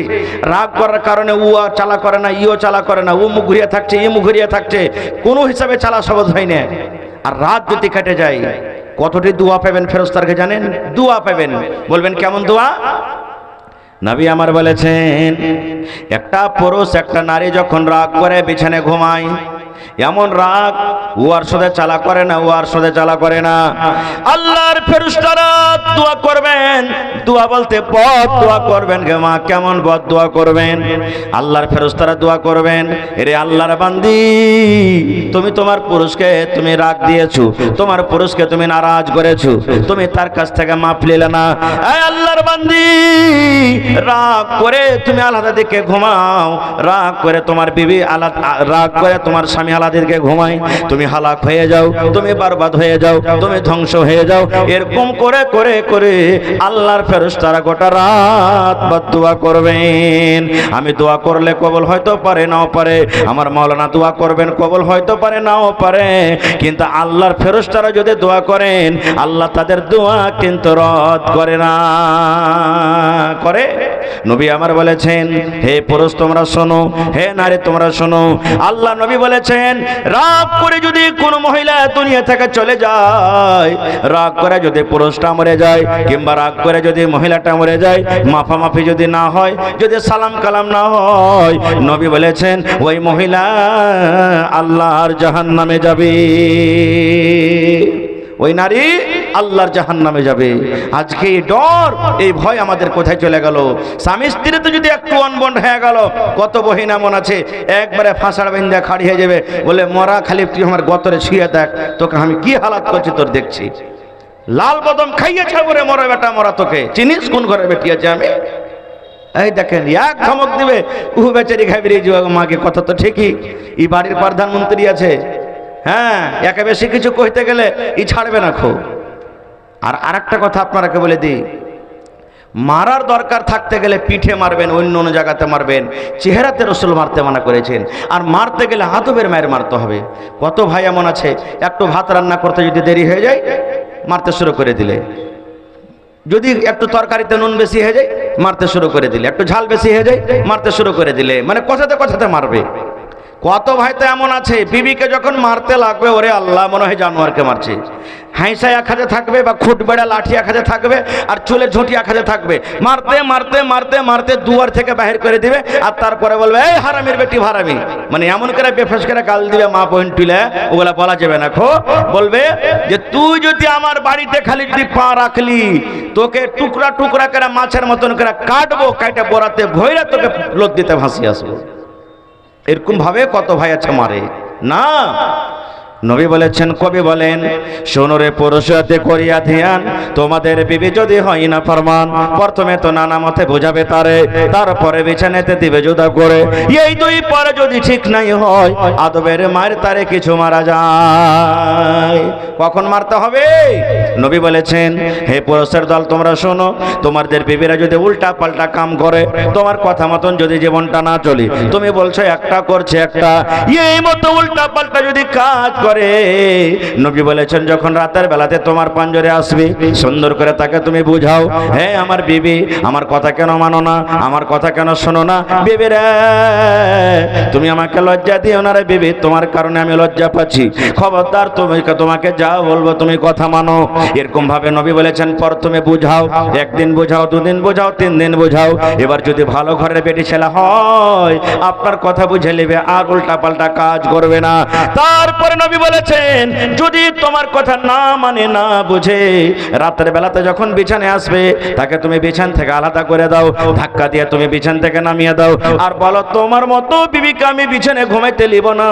রাগ করার কারণে ও চালা করে না, ইও চালা করে না, ও মুখ ঘুরিয়ে থাকছে, ই মুখ ঘুরিয়ে থাকছে, কোনো হিসাবে চালা সহজ হয় না। আর রাত যদি কেটে যায় কতটি দোয়া পাবেন ফেরেশতাকে জানেন? দোয়া পাবেন। বলবেন কেমন দোয়া? নবী আমার বলেছেন, একটা পুরুষ একটা নারী যখন রাগ করে বিছানে ঘুমায়, এমন রাগ ও আর সাথে চালা করে না, ও আর সাথে চালা করে না, আল্লাহর ফেরেশতারা দোয়া করবেন। দোয়া বলতে বদ দোয়া করবেন। গে মা, কেমন বদ দোয়া করবেন? আল্লাহর ফেরেশতারা দোয়া করবেন, এরে আল্লাহর বান্দি, তুমি তোমার পুরুষকে তুমি রাগ দিয়েছো, তোমার পুরুষকে তুমি নারাজ করেছো, তুমি তার কাছ থেকে মাফ নিলে না। এই আল্লাহর বান্দি, রাগ করে তুমি আলাদা দিকে ঘুমাও, রাগ করে তোমার বিবি আলাদা, রাগ করে তোমার স্বামী আলাদা দিকে ঘুমায়, তুমি হালাক হয়ে যাও, তুমি বরবাদ হয়ে যাও, তুমি ধ্বংস হয়ে যাও। এরকম করে করে করে আল্লাহর ফেরেশতারা গোটা রাত বদদুয়া করবেন। আমি দোয়া করলে কবুল হয়তো পারে, নাও পারে। আমার মাওলানা দোয়া করবেন, কবুল হয়তো পারে, নাও পারে। কিন্তু আল্লাহর ফেরেশতারা যদি দোয়া করেন, আল্লাহ তাদের দোয়া কিন্তু রদ করে না। করে? নবী আমার বলেছেন, হে পুরুষ তোমরা শোনো, হে নারী তোমরা শোনো, আল্লাহ নবী বলেছেন, রাগ করে যদি কোনো মহিলা দুনিয়া থেকে চলে যায়, রাগ করে যদি পুরুষটা মরে যায়, কিংবা রাগ করে যদি মহিলাটা মরে যায়, মাফামাফি যদি না হয়, যদি সালাম কালাম না হয়, নবী বলেছেন ওই মহিলা আল্লাহর জাহান্নামে যাবে, ওই নারী আল্লাহর জাহান্নামে যাবে। আজকে এই ডর, এই ভয় আমাদের কোথায় চলে গেল? স্বামী স্ত্রীতে যদি একটু অনবন্ড হয়ে গেল, কত বহিন এমন আছে একবারে ফাঁসার বিন্দা খাড়ি হয়ে যাবে, বলে মরা খালি তুই আমার গতরে শুয়ে দেখ, তোকে আমি কি হালাত করছি তোর দেখছি। লাল বদম খাইয়েছে বলে মরা বেটা মরা, তোকে চিনিস কোন ঘরে বেটিয়েছে আমি? এই দেখেন, এক ধমক দিবে, উহু বেচারি ঘাবড়িয়ে যাবে মাকে। কথা তো ঠিকই, এই বাড়ির প্রধানমন্ত্রী আছে, হ্যাঁ, একে বেশি কিছু কইতে গেলে ই ছাড়বে না খো। আর আরেকটা কথা আপনারাকে বলে দিই, মারার দরকার থাকতে গেলে পিঠে মারবেন, অন্য অন্য জায়গাতে মারবেন, চেহারাতে রসুল মারতে মানা করেছেন। আর মারতে গেলে হাতবের মায়ের মারতে হবে। কত ভাই এমন আছে, একটু ভাত রান্না করতে যদি দেরি হয়ে যায় মারতে শুরু করে দিলে, যদি একটু তরকারিতে নুন বেশি হয়ে যায় মারতে শুরু করে দিলে, একটু ঝাল বেশি হয়ে যায় মারতে শুরু করে দিলে, মানে কথাতে কথাতে মারবে। কত ভাই তো এমন আছে, বিবিকে যখন মারতে লাগবে, ওরে আল্লাহ মনে হয় জানোয়ারকে মারছে। হাইসা এক হাতে থাকবে, বা খুট বেড়া লাঠি এক হাতে থাকবে, আর চুলে ঝুঁটি এক হাতে থাকবে, মারতে মারতে মারতে মারতে দুয়ার থেকে বাহির করে দিবে। আর তারপরে বলবে এই হারামির বেটি হারামি, মানে এমন করে বেফাস করে গাল দিবে, মা বোন তুলে, ওগুলা বলা যাবে না খো। বলবে যে তুই যদি আমার বাড়িতে খালি যদি পা রাখলি, তোকে টুকরা টুকরা করে মাছের মতন করে কাটবো, কাটে বরাতে ভৈরা তোকে লোদ দিতে ভাসি আসবো। এরকম ভাবে কত ভাই আছে মারে না। নবী বলেছেন, কবি বলেন, শোনরে পুরুষতে করিয়া ধ্যান, তোমাদের বিবি যদি হয় না ফরমান, প্রথমে তো নানা মতে বোঝাবে তারে, তারপরে বিছানাতে দিবে জুদা করে, এই দুই পরে যদি ঠিক নাই হয়, আদবের মার তারে কিছু মারা যায়। কখন মারতে হবে? নবী বলেছেন, হে পুরুষের দল তোমরা শোনো, তোমাদের বিবিরা যদি উল্টা পাল্টা কাম করে, তোমার কথা মতন যদি জীবনটা না চলি, তুমি বলছো একটা করছে একটা, এই মতো উল্টা পাল্টা যদি কাজ করে, নবী বলেছেন যখন রাতের বেলাতে তোমার পাঞ্জরে আসবে, সুন্দর করে তাকে তুমি বুঝাও, হে আমার বিবি, আমার কথা কেন মানো না, আমার কথা কেন শোনো না? বিবি রে, তুমি আমাকে লজ্জা দিও না রে বিবি, তোমার কারণে আমি লজ্জা পাচ্ছি। খবরদার, তোমাকে যা বলবো তুমি কথা মানো। এরকম ভাবে নবী বলেছেন, প্রথমে বুঝাও, একদিন বুঝাও, দুদিন বুঝাও, 3 দিন বুঝাও। এবার যদি ভালো ঘরের বেটি ছেলে হয় আপনার কথা বুঝে নেবে, আর উল্টা পাল্টা কাজ করবে না। তারপরে নবী বলেছেন, যদি তোমার কথা না মানে, না বুঝে, রাতের বেলাতে যখন বিছানে আসবে তাকে তুমি বিছান থেকে আলাদা করে দাও, ধাক্কা দিয়ে তুমি বিছান থেকে নামিয়ে দাও, আর বলো তোমার মতো বিবিকে আমি বিছানে ঘুমাইতে লিব না।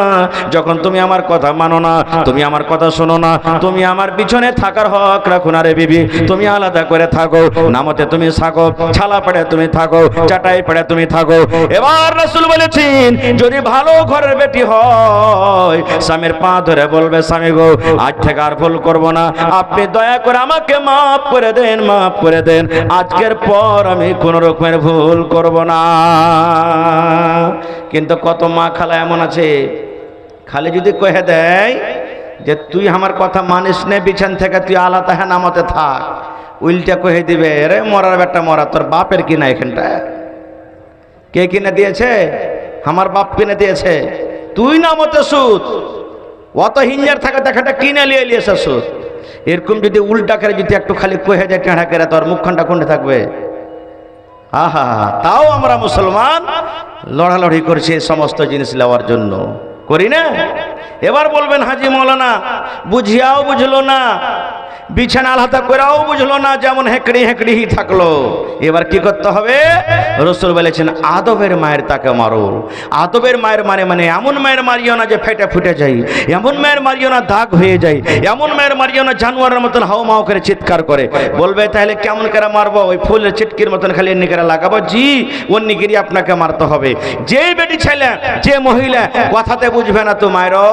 যখন তুমি আমার কথা মানো না, তুমি আমার কথা শোনো না, তুমি আমার বিছানে থাকার হক রাখো না রে বিবি, তুমি আলাদা করে থাকো, নামতে তুমি থাকো, ছালা পড়ে তুমি থাকো, চাটাই পড়ে তুমি থাকো। এবার রাসূল বলেছেন, যদি ভালো ঘরের বেটি হয় স্বামীর পা ধরে বলবে, স্বামী গো আজ থেকে আর ভুল করব না, আপনি দয়া করে আমাকে মাফ করে দেন, মাফ করে দেন, আজকের পর আমি কোন রকমের ভুল করব না। কিন্তু কত মা খালা এমন আছে, খালি যদি কহে দেয় যে তুই আমার কথা মানিস নে, বিছান থেকে তুই আলাদা হ্যাঁ নামতে থাক, উল্টা কহে দিবে, রে মরার বেটা মরা, তোর বাপের কিনা এখানটা, কে কিনে দিয়েছে? আমার বাপ কিনে দিয়েছে, তুই নামতে সুদ, অত হিঞ্জার থাকে দেখাটা কিনে লিয়ে লিয়েছে সুদ। এরকম যদি উল্টা করে যদি একটু খালি কহে যায় টেঁড়া করে, তোর মুখখানটা কোনটা থাকবে? আহা, তাও আমরা মুসলমান লড়ালড়ি করছি এই সমস্ত জিনিস নেওয়ার জন্য, করি না? এবার বলবেন, হাজি মৌলানা বুঝিয়াও বুঝলো না, বিছানা আলাদা করেও বুঝলো না, যেমন হেঁকড়ি হেঁকড়ি থাকলো। এবার কি করতে হবে? রাসূল বলেছেন, আদবের মায়ের তাকে মারো। আদবের মায়ের মানে এমন মায়ের মারিও না যে ফেটে ফুটে যায়, এমন মায়ের মারিও না দাগ হয়ে যায়, এমন মায়ের মারিও না জানোয়ারের মতন হাও মাও করে চিৎকার করে। বলবে তাহলে কেমন করে মারবো? ওই ফুলের চিটকির মতন খালি এমনি করে লাগাবো? জি, অন্যগিরি আপনাকে মারতে হবে। যে বেটি ছেলে, যে মহিলা কথাতে বুঝবে না তো মায়েরও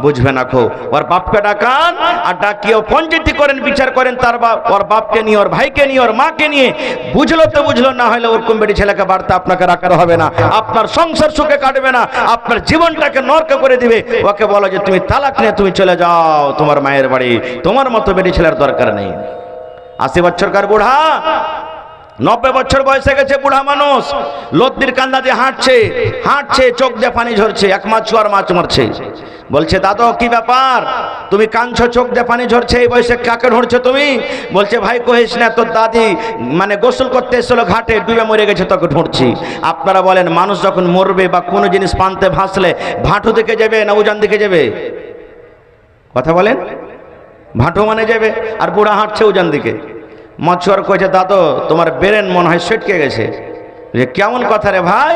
বুঝবে না, খো ওর বাপকে ডাকান, আর ডাকিও পঞ্চায়েত করেন, বিচার করেন তার বাপ, ওর বাপকে নিয়ে, ওর ভাইকে নিয়ে, ওর মাকে নিয়ে, বুঝলো তো বুঝলো, না হলে ওরকম বেটি ছেলেকে বাড়তে আপনাকে রাখার হবে না, আপনার সংসার সুখে কাটবে না, আপনার জীবনটাকে নরক করে দিবে। ওকে বলো যে তুমি তালাক নিয়ে তুমি চলে যাও তোমার মায়ের বাড়ি, তোমার মতো বেটি ছেলের দরকার নেই। 80 বছরকার বুড়া, 90 বছর বয়সে গেছে বুড়া মানুষ, লদ্দির কান্দা দিয়ে হাঁটছে হাঁটছে, চোখ দিয়ে পানি ঝরছে, এক মাছ আর মাছ মারছে। বলছে, দাদু কি ব্যাপার, তুমি কাঁদছো, চোখ দিয়ে পানি ঝরছে, এই বয়সে কাকে ঢুঁড়ছো তুমি? বলছে, ভাই কহিস না, তোর দাদি মানে গোসল করতে এসেছিল ঘাটে, ডুবে মরে গেছে, তোকে ঢুঁড়ছি। আপনারা বলেন, মানুষ যখন মরবে বা কোনো জিনিস পান্তে ভাসলে ভাঁটু দিকে যাবে না উজান দিকে যাবে? কথা বলেন, ভাঁটু মানে যাবে, আর বুড়া হাঁটছে উজান দিকে। মাছুয়ার কয়েছে, দাদু তোমার ব্রেন মনে হয় সেটকে গেছে। যে কেমন কথা রে ভাই?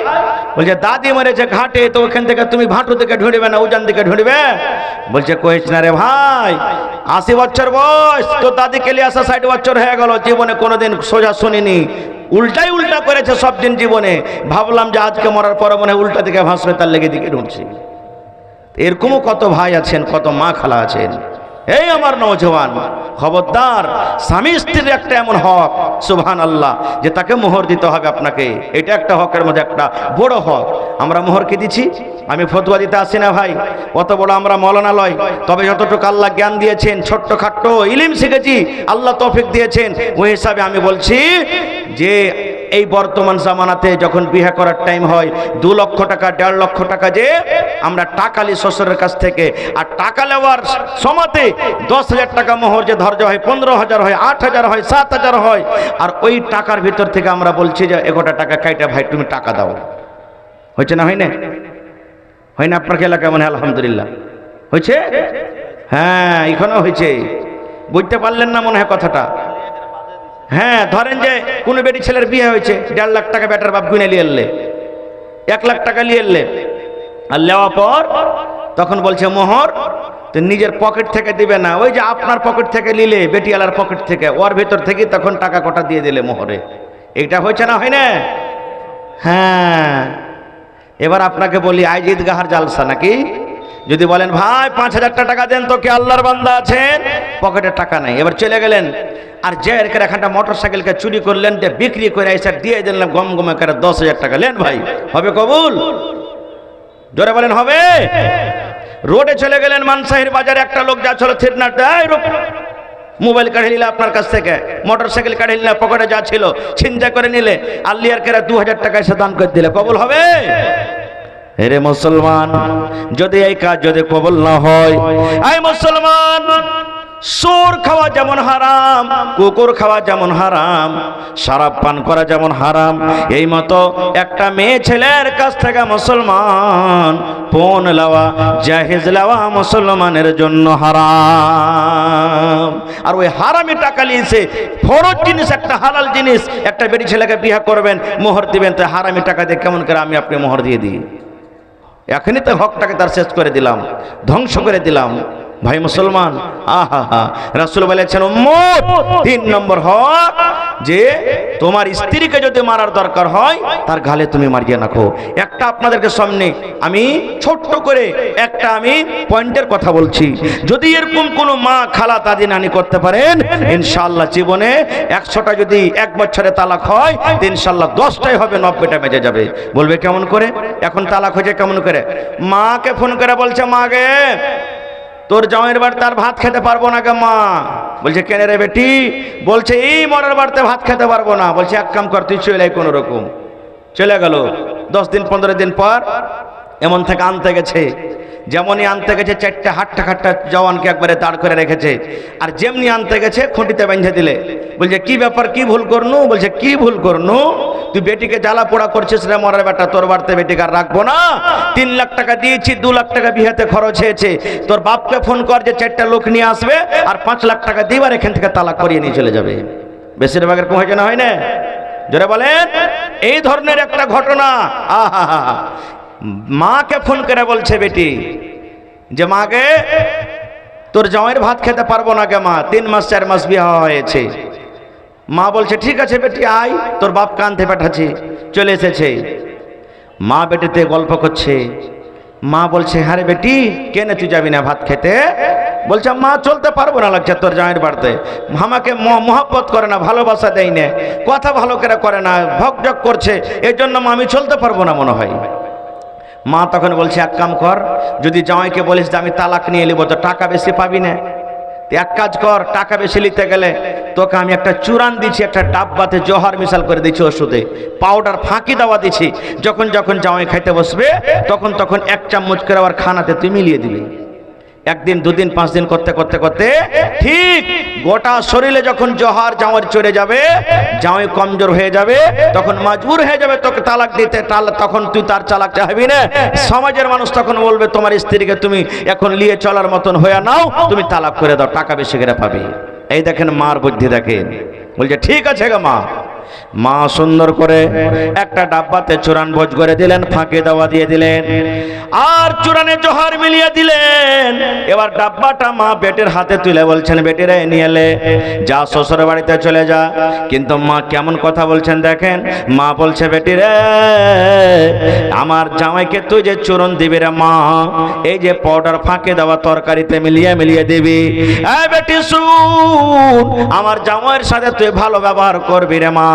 বলছে, দাদি মরেছে ঘাটে, তো ওখান থেকে তুমি ভাঁটু দিকে ঢুঁড়বে না উজান দিকে ঢুঁড়বে? বলছে, কইস না রে ভাই, 80 বছর বয়স, তো দাদিকে নিয়ে আসা 60 বছর হয়ে গেল, জীবনে কোনোদিন সোজা শুনিনি, উল্টাই উল্টা করেছে সব দিন জীবনে। ভাবলাম যে আজকে মরার পর মনে উল্টা দিকে ভাসবে, তার লেগে দিকে ঢুঁড়ছি। এরকমও কত ভাই আছেন, কত মা খালা আছেন। এই আমার নওজওয়ান, খবরদার, স্বামী স্ত্রীর একটা এমন হক, সুবহানাল্লাহ, যে তাকে মোহর দিতে হবে আপনাকে। এটা একটা হকের মধ্যে একটা বড় হক। আমরা মোহর কি দিচ্ছি? আমি ফতোয়া দিতে আসি না ভাই, অত বড় আমরা মৌলানা লয়, তবে যতটুকু আল্লাহ জ্ঞান দিয়েছেন, ছোট্ট খাট্ট ইলম শিখেছি, আল্লাহ তৌফিক দিয়েছেন, ওই হিসাবে আমি বলছি যে এই বর্তমান জামানাতে যখন বিয়ে করার টাইম হয়, 2 লক্ষ টাকা 1.5 লক্ষ টাকা যে আমরা টাকা লি শ্বশুরের কাছ থেকে, আর টাকা নেওয়ার সময়তে 10,000 টাকা মোহর যে ধার্য হয়, 15,000 হয়, 8,000 হয়, 7,000 হয়, আর ওই টাকার ভিতর থেকে আমরা বলছি যে 1 টাকা কাইটা ভাই তুমি টাকা দাও। হয়েছে না? হয় না? হয় না? আপনার এলাকায় মনে হয় আলহামদুলিল্লাহ হয়েছে? হ্যাঁ, এখানেও হয়েছে। বুঝতে পারলেন না মনে হয় কথাটা? হ্যাঁ, ধরেন যে কোনো বেটি ছেলের বিয়ে হয়েছে, 1.5 লাখ টাকা বেটার বাপ গুনে নিয়ে এলে, 1 লাখ টাকা নিয়ে এলে, আর নেওয়ার পর তখন বলছে মোহর তো নিজের পকেট থেকে দিবে না, ওই যে আপনার পকেট থেকে নিলে, বেটিওয়ালার পকেট থেকে, ওর ভেতর থেকে তখন টাকা কটা দিয়ে দিলে মোহরে। এইটা হয়েছে না? হয় না? হ্যাঁ, এবার আপনাকে বলি, আজ ঈদগাহার জালসা নাকি? যদি বলেন ভাই 5,000 টাকা দেন তো, কে আল্লাহর বান্দা আছেন, পকেটে টাকা নাই, এবার চলে গেলেন, আর যে এখানটা মোটর সাইকেলকে চুরি করলেন, বিক্রি করে এসে দিয়ে দিলেন গম গমে করে 10,000 টাকা, লেন ভাই, হবে কবুল? জোরে বলেন হবে? রোডে চলে গেলেন, মানসাহির বাজারে একটা লোক যাচ্ছিল, মোবাইল কাঢ়ে নিলে আপনার কাছ থেকে, মোটর সাইকেল কাঢ়ে নিলে, পকেটে যা ছিল ছিনতাই করে নিলে, আল্লিয়ার কেরা 2,000 টাকা এসে দান করে দিলে, কবুল হবে? রে মুসলমান, যদি এই কাজ যদি কবুল না হয়, এই মুসলমান, সুর খাওয়া যেমন হারাম, কুকুর খাওয়া যেমন হারাম, শরাব পান করা যেমন হারাম, এই মতো একটা মেয়ে ছেলের কাছ থেকে মুসলমান পণ লওয়া, জাহেজ লওয়া মুসলমানের জন্য হারাম। আর ওই হারামি টাকা নিয়েছে, ফরজ জিনিস একটা হালাল জিনিস, একটা বেটি ছেলেকে বিয়ে করবেন, মোহর দিবেন, তো হারামি টাকা দিয়ে কেমন করে আমি আপনি মোহর দিয়ে দিই? এখনই তো হকটাকে তার শেষ করে দিলাম, ধ্বংস করে দিলাম। ভাই মুসলমান, আহা, রাসূল বলেছেন উম্মত, 3 নম্বর হক, যে তোমার স্ত্রীকে যদি মারার দরকার হয় তার গালে তুমি মারিয়ে রাখো। একটা আপনাদেরকে সামনে আমি ছোট্ট করে একটা আমি পয়েন্টের কথা বলছি। যদি এরকম কোনো মা, খালা, দাদি, নানি করতে পারেন, ইনশাআল্লাহ জীবনে 100টা যদি 1 বছরে তালাক হয়, তো ইনশাআল্লাহ 10টাই হবে, 90টা বেঁচে যাবে। বলবে কেমন করে? এখন তালাক হয়েছে কেমন করে? মাকে ফোন করে বলছে, মা গে, তোর জামাইয়ের বাড়িতে আর ভাত খেতে পারবো না গে মা। বলছে কেন রে বেটি? বলছে এই মরার বাড়িতে ভাত খেতে পারবো না। বলছে এক কাম কর, তুই চলে আয়। কোনো রকম চলে গেল। 10 দিন 15 দিন পর এমন থেকে আনতে গেছে, যেমনই আনতে গেছে 4টা হাট্টা খাট্টা জওয়ানকে একবারে দাঁড় করে রেখেছে, আর যেমনি আনতে গেছে খুঁটিতে বেঁধে দিলে। বলছে কি ব্যাপার, কি ভুল করনু? বলছে কি ভুল করনু? তুই বেটিকে জ্বালা পোড়া করছিস রে মরার বেটা, তোর বাড়িতে বেটিকে আর রাখবো না। 3 লাখ টাকা দিয়েছি, 2 লাখ টাকা বিয়েতে খরচ হয়েছে। তোর বাপকে ফোন কর যে 4টা লোক নিয়ে আসবে, আর 5 লাখ টাকা দিবার, এখান থেকে তালাক করিয়ে নিয়ে চলে যাবে। বেশিরভাগের কম হয়েছে না, হয় না? জোরে বলেন। এই ধরনের একটা ঘটনা। আহা, মাকে ফোন করে বলছে বেটি যে মা গে, তোর জামাইয়ের ভাত খেতে পারবো না গে মা, 3 মাস 4 মাস বিয়ে হয়েছে। মা বলছে ঠিক আছে বেটি আয়, তোর বাপ কানতে পাঠাচ্ছে। চলে এসেছে, মা বেটিতে গল্প করছে। মা বলছে হ্যাঁ রে বেটি, কেন তুই যাবি না ভাত খেতে? বলছে মা চলতে পারবো না লাগছে তোর জামাইয়ের বাড়িতে, আমাকে মহব্বত করে না, ভালোবাসা দেয় না, কথা ভালো করে না, ভকঝক করছে, এই জন্য মা আমি চলতে পারবো না মনে হয়। মা তখন বলছে এক কাম কর, যদি জামাইকে বলিস যে আমি তালাক নিয়ে নেবো, তো টাকা বেশি পাবি না। এক কাজ কর, টাকা বেশি নিতে গেলে তোকে আমি একটা চূড়ান দিচ্ছি, একটা ডাব্বাতে জহর মিশাল করে দিচ্ছি, ওষুধে পাউডার ফাঁকি দেওয়া দিচ্ছি। যখন যখন জামাই খাইতে বসবে তখন তখন 1 চামচ করে আবার খানাতে তুই মিলিয়ে দিবি। 1 দিন 2 দিন 5 দিন করতে করতে করতে ঠিক গোটা শরীরে যখন জহর জামাই চড়ে যাবে, জামাই কমজোর হয়ে যাবে, তখন মজবুর হয়ে যাবে তোকে তালাক দিতে। তখন তুই তার তালাক চাইবি না। সমাজের মানুষ তখন বলবে তোমার স্ত্রীকে তুমি এখন নিয়ে চলার মতন হয়ে নাও, তুমি তালাক করে দাও, টাকা বেশি করে পাবে। এই দেখেন মার বুদ্ধি দেখেন। বলছে ঠিক আছে গো মা। মা সুন্দর করে একটা ডাব্বাতে চূড়ান ভোজ করে দিলেন, ফাঁকে দেওয়া দিয়ে দিলেন, আর চূড়ানে জহর মিলিয়ে দিলেন। এবার ডাব্বাটা মা বেটির হাতে তুলে বলছেন বেটি রে নিয়ে এলে, যা শ্বশুর বাড়িতে চলে যা। কিন্তু মা কেমন কথা বলছেন দেখেন। মা বলছে বেটি রে, আমার জামাইকে তুই যে চূড়ন দিবি রে মা, এই যে পাউডার ফাঁকে দেওয়া তরকারিতে মিলিয়ে মিলিয়ে দিবি। এই বেটি শুন, আমার জামাইয়ের সাথে তুই ভালো ব্যবহার করবি রে মা,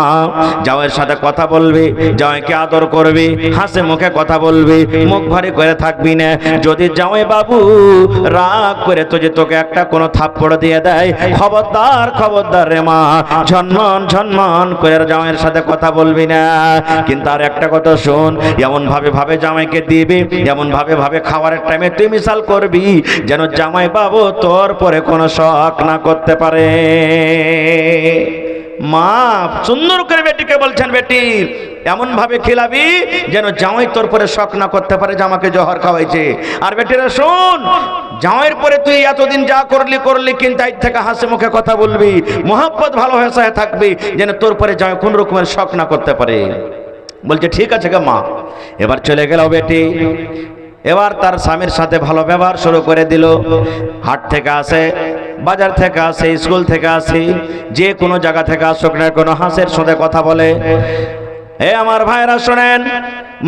জামাইয়ের সাথে কথা বলবি, জামাইকে আদর করবি, হাসি মুখে কথা বলবি, মুখ ভারী করে থাকবি না। যদি জামাই বাবু রাগ করে তোকে একটা কোনো থাপ্পড় দিয়ে দেয়, খবরদার খবরদার রে মা, ঝনমন ঝনমন করে জামাইয়ের সাথে কথা বলবি না। কিন্তু আর একটা কথা শোন, এমন ভাবে জামাইকে দিবি, এমন ভাবে খাবারের টাইমে তুই মিশাল করবি, যেন জামাই বাবু তোর পরে কোনো শক না করতে পারে। মা সুন্দর করে বেটিকে বলছেন বেটি এমন ভাবে খিলাবি যেন জামাই তোর পরে শক না করতে পারে যে আমাকে জহর খাওয়াইছে। আর বেটিরা শোন, জামাইয়ের পরে তুই এতদিন যা করলি, কিন্তু আজ থেকে হাসি মুখে কথা বলবি, মহব্বত ভালোবাসায় থাকবি, যেন তোর পরে জামাই কোন রকমের শক না করতে পারে। বলছে ঠিক আছে গো মা। এবার চলে গেল বেটি, এবার তার স্বামীর সাথে ভালো ব্যবহার শুরু করে দিল। হাট থেকে আসে, বাজার থেকে আসে, স্কুল থেকে আসে, যে কোনো জায়গা থেকে আসুক না কোনো, হাসের সাথে কথা বলে। এ আমার ভাইরা শোনেন,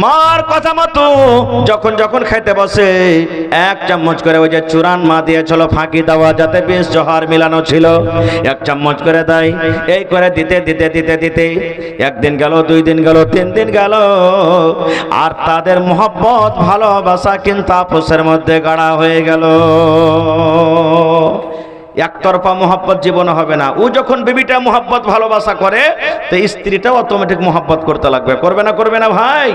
মার কথা মতো যখন যখন খাইতে বসে 1 চামচ করে ওই যে চূড়ান মা দিয়েছিল ফাঁকি দেওয়া, যাতে বেশ জহর মিলানো ছিল, 1 চামচ করে দেয়। এই করে দিতে দিতে দিতে দিতে 1 দিন গেল, 2 দিন গেল, 3 দিন গেল, আর তাদের মহব্বত ভালোবাসা কিন্তু আপোষের মধ্যে গাঢ় হয়ে গেল। একতরফা মহব্বত জীবনে হবে না। ও যখন বিবিটা মহব্বত ভালোবাসা করে, তো স্ত্রীটাও অটোমেটিক মহব্বত করতে লাগবে। করবে না ভাই?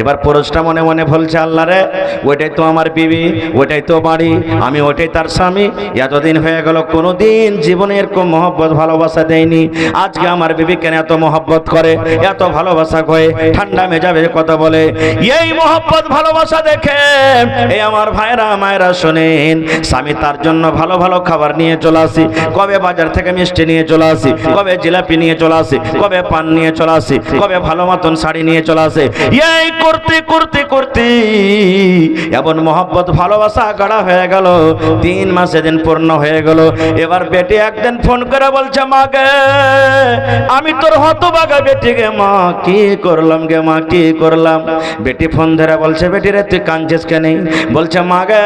এবার পুরুষটা মনে মনে বলছে, আল্লাহ রে, ওইটাই তো আমার বিবি, ওইটাই তো বাড়ি, আমি ওইটাই তার স্বামী। এতদিন হয়ে গেল, কোনোদিন জীবনে এরকম মহব্বত ভালোবাসা দেয়নি। আজকে আমার বিবি কেন এত মহব্বত করে, এত ভালোবাসা করে, ঠান্ডা মেজাজে কথা বলে। এই মহব্বত ভালোবাসা দেখে এই আমার ভাইরা মায়েরা শোনেন, স্বামী তার জন্য ভালো ভালো খাবার নিয়ে চলে আসি, কবে বাজার থেকে মিষ্টি নিয়ে চলে আসি, কবে জিলাপি নিয়ে চলে আসি, কবে পান নিয়ে চলে আসি, কবে ভালো মতন শাড়ি নিয়ে চলে আসে। এই করতে করতে করতে এমন মহব্বত ভালোবাসা গাড়া হয়ে গেল। 3 মাসে দিন পূর্ণ হয়ে গেল। এবার বেটি একদিন ফোন করে বলছে, মা গে, আমি তোর হতভাগা বেটি গে, মা কি করলাম গে, মা কি করলাম। বেটি ফোন ধরে বলছে, বেটি রে তুই কাঁদছিস কেন? বলছে, মা গে,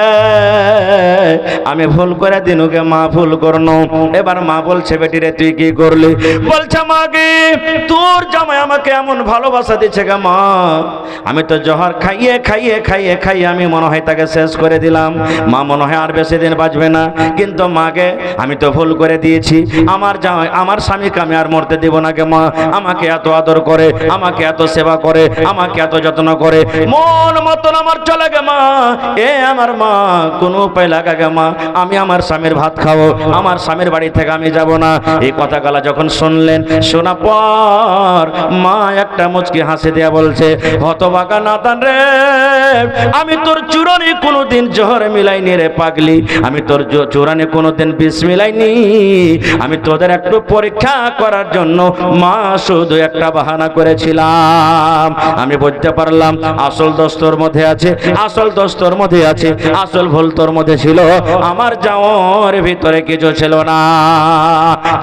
আমি ভুল করে দিনু গে, মা ভুল করনো। এবার মা বলছে, বেটি রে তুই কি করলি? বলছে, মা গে, তোর জামাই আমাকে এমন ভালোবাসা দিচ্ছে গে মা, আমি তো জহর খাইয়ে খাইয়ে খাইয়ে খাইয়ে আমি মনে হয় তাকে শেষ করে দিলাম। মা মনে হয় আর বেশি দিন বাঁচবে না। কিন্তু মাকে আমি তো ভুল করে দিয়েছি, আমার জামাই আমার স্বামীকে আমি আর মরতে দেব না গে মা। আমাকে এত আদর করে, আমাকে এত সেবা করে, আমাকে এত যত্ন করে, মন মতন আমার চলে গে মা। এ আমার মা, কোনো উপায় লাগা গে মা, আমি আমার স্বামীর ভাত খাবো, আমার স্বামীর বাড়ি থেকে আমি যাব না। এই কথাগুলা যখন শুনলেন, শোনা পর মা একটা মুচকি হাসি দেয়া বলছে, হতভাগা নাতান রে, আমি তোর চূড়ানে কোনোদিন জহর মিলাইনি রে পাগলি, আমি তোর চূড়ানে কোনোদিন বিষ মিলাইনি। আমি তোদের একটু পরীক্ষা করার জন্য মা শুধু একটা বাহানা করেছিলাম। আমি বুঝতে পারলাম আসল দোষ তোর মধ্যে আছে, আসল দোষ তোর মধ্যে আছে, আসল ভুল তোর মধ্যে ছিল, আমার যাওয়ার ভিতরে কিছু ছিল না।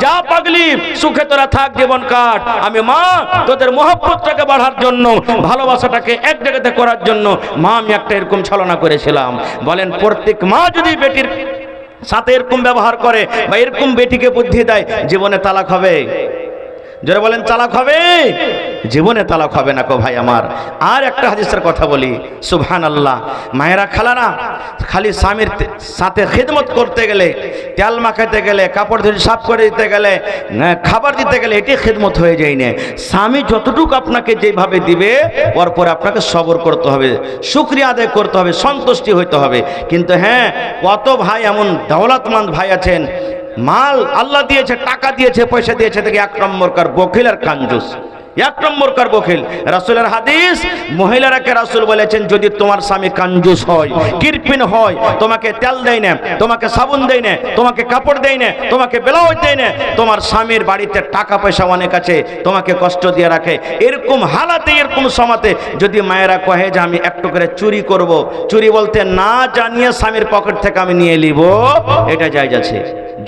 যা পাগলি, সুখে তোরা থাক, জীবন কাট। আমি মা তোদের মহব্বতটাকে বাড়ার জন্য, ভালোবাসাটাকে এক জায়গাতে করার জন্য মা আমি একটা এরকম ছলনা করেছিলাম। বলেন, প্রত্যেক মা যদি বেটির সাথে এরকম ব্যবহার করে বা এরকম বেটিকে বুদ্ধি দেয়, জীবনে তালাক হবে? যারা বলেন তালাক হবে? জীবনে তালাক হবে না কো ভাই আমার। আর একটা হাদিসের কথা বলি, সুবহানাল্লাহ। মায়েরা খালারা, খালি স্বামীর সাথে খিদমত করতে গেলে, তেল মাখাতে গেলে, কাপড় ধুয়ে সাফ করে দিতে গেলে, খাবার দিতে গেলে, এটি খিদমত হয়ে যায় না। স্বামী যতটুকু আপনাকে যেভাবে দিবে, ওর পরে আপনাকে সবর করতে হবে, শুকরিয়া আদায় করতে হবে, সন্তুষ্টি হইতে হবে। কিন্তু হ্যাঁ, কত ভাই এমন দৌলতমন্দ ভাই আছেন, মাল আল্লাহ দিয়েছে, টাকা দিয়েছে, পয়সা দিয়েছে, থেকে 1 নম্বরকার বখিল আর কাঞ্জুস, 1 নম্বরকার বখিল। রাসূলের হাদিস, মহিলারাকে রাসূল বলেছেন, যদি তোমার স্বামী কাঞ্জুস হয়, কৃপণ হয়, তোমাকে তেল দেয় না, তোমাকে সাবুন দেয় না, তোমাকে কাপড় দেয় না, তোমাকে ব্লাউজ দেয় না, তোমার স্বামীর বাড়িতে টাকা পয়সা অনেক আছে, তোমাকে কষ্ট দিয়ে রাখে, এরকম হালাতে, এরকম সমাতে যদি মায়েরা কহে যে আমি একটু করে চুরি করব, চুরি বলতে না জানিয়ে স্বামীর পকেট থেকে আমি নিয়ে নিব, এটা জায়েজ আছে,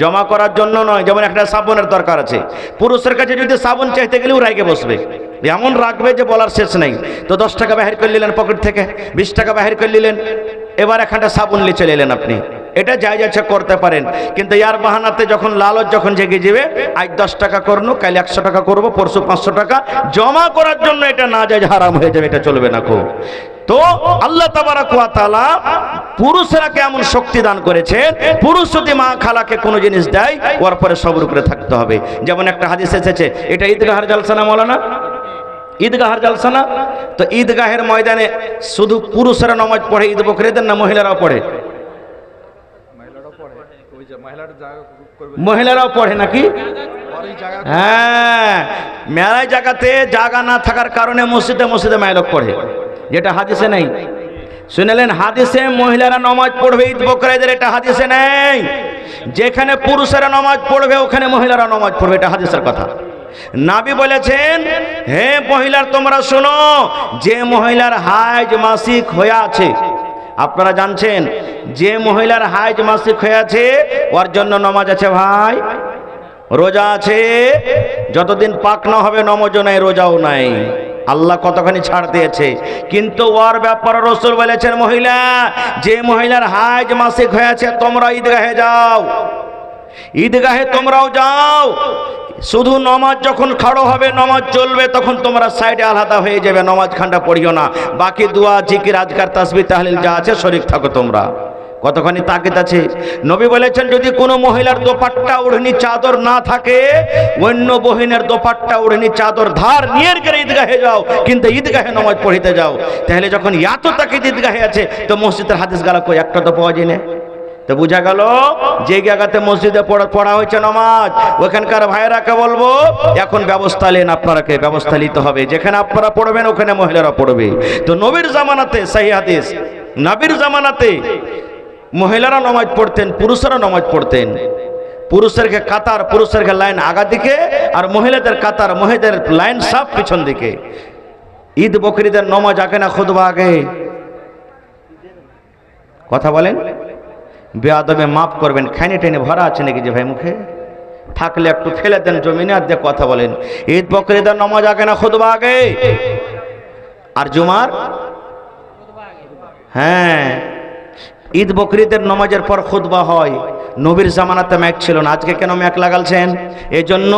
জমা করার জন্য নয়। যেমন একটা সাবুনের দরকার আছে, পুরুষের কাছে যদি সাবুন চাইতে গেলেও রাগে বসবে, এমন রাখবে যে বলার শেষ নেই। তো 10 টাকা বাহির করে নিলেন পকেট থেকে, 20 টাকা বাহির করে নিলেন, এবার এখানটা সাবুন নিয়ে চলে এলেন আপনি, এটা জায়েজ আছে, করতে পারেন। কিন্তু ইয়ার বাহানাতে যখন লালচ যখন জেগে যাবে, আজ 10 টাকা করবো, কাল 100 টাকা করবো, পরশু 500 টাকা জমা করার জন্য, এটা না জায়েজ, হারাম হয়ে যাবে, এটা চলবে না কো। তো আল্লাহ তাবারাক ওয়া তাআলা পুরুষরা কেমন শক্তি দান করেছে, পুরুষ যদি মা খালাকে কোনো জিনিস দেয়, ওর পরে সবর করে থাকতে হবে। যেমন একটা হাদিস এসেছে, এটা ঈদগাহের জলসা না মৌলানা, ঈদগাহের জলসা না? তো ঈদগাহের ময়দানে শুধু পুরুষরা নামাজ পড়ে, ঈদ বকরিদের না মহিলারাও পড়ে? মহিলারাও পড়ে নাকি? হ্যাঁ, মেলায় জায়গাতে জায়গা না থাকার কারণে মসজিদে মসজিদে মাইলক পড়ে, যেটা হাদিসে নেই। শুনলেন, হাদিসে মহিলারা নামাজ পড়বে ঈদ বকরিদের, এটা হাদিসে নেই। যেখানে পুরুষেরা নামাজ পড়বে ওখানে মহিলারা নামাজ পড়বে, এটা হাদিসের কথা। নবী বলেছেন, হে মহিলার তোমরা শোনো, যে মহিলার হাইজ মাসিক হয়ে আছে, আপনারা জানছেন যে মহিলার হাইজ মাসিক হয়ে আছে, ওর জন্য নামাজ আছে ভাই, রোজা আছে, যতদিন পাক না হবে নামাজও নাই, রোজাও নাই। আল্লাহ কতখানি ছাড় দিয়েছে। কিন্তু ওর ব্যাপারে রাসূল বলেছেন, মহিলা, যে মহিলার হাইজ মাসিক হয়েছে, তোমরা ঈদগাহে যাও, ঈদগাহে তোমরাও যাও। শুধু নামাজ যখন খাড়ো হবে, নামাজ চলবে, তখন তোমরা সাইডে আলাদা হয়ে যাবে, নামাজ খান্ডা পড়িও না, বাকি দোয়া জিকির আজকার তাসবিহ তাহলিল যা আছে শরীক থাকো তোমরা। কতখানি তাকিদ আছে। নবী বলেছেন যদি কোনো মহিলার দোপাট্টা ওড়নি চাদর না থাকে, অন্য বহিনের দোপাট্টা ওড়নি চাদর ধার নিয়ে গেলে ঈদগাহে যাও, কিন্তু ঈদগাহে নামাজ পড়িতে যাও। তাহলে যখন এত তাকিদ ঈদগাহে আছে, তো মসজিদের হাদিস গালা কই একটা তো পাওয়া যায় না। তো বোঝা গেল যে জায়গাতে মসজিদে পড়া হয়েছে নামাজ, ওখানকার ভাইরাকে বলবো এখন ব্যবস্থা নেন, আপনারাকে ব্যবস্থা নিতে হবে। যেখানে আপনারা পড়বেন ওখানে মহিলারা পড়বে। তো নবীর জামানাতে সহিহ হাদিস, নবীর জামানাতে মহিলারা নামাজ পড়তেন, পুরুষরা নামাজ পড়তেন। পুরুষেরকে কাতার, পুরুষেরকে লাইন আগা দিকে, আর মহিলাদের কাতার, মহিলাদের লাইন সব পিছন দিকে। ঈদ বকরিদের নামাজ আগে না খুতবা আগে? কথা বলেন, বেয়াদবে মাফ করবেন। খাইনে টেনে ভরা আছে নাকি যে ভাই মুখে? থাকলে একটু ফেলে দেন জমিনে, আর দিয়ে কথা বলেন। ঈদ বকরিদের নামাজ আগে না খুতবা আগে? আর জুমার? হ্যাঁ, ঈদ বকরিদের নামাজের পর খুতবা হয়। নবীর জামানাতে ম্যাক ছিল না, আজকে কেন ম্যাক লাগালছেন? এই জন্য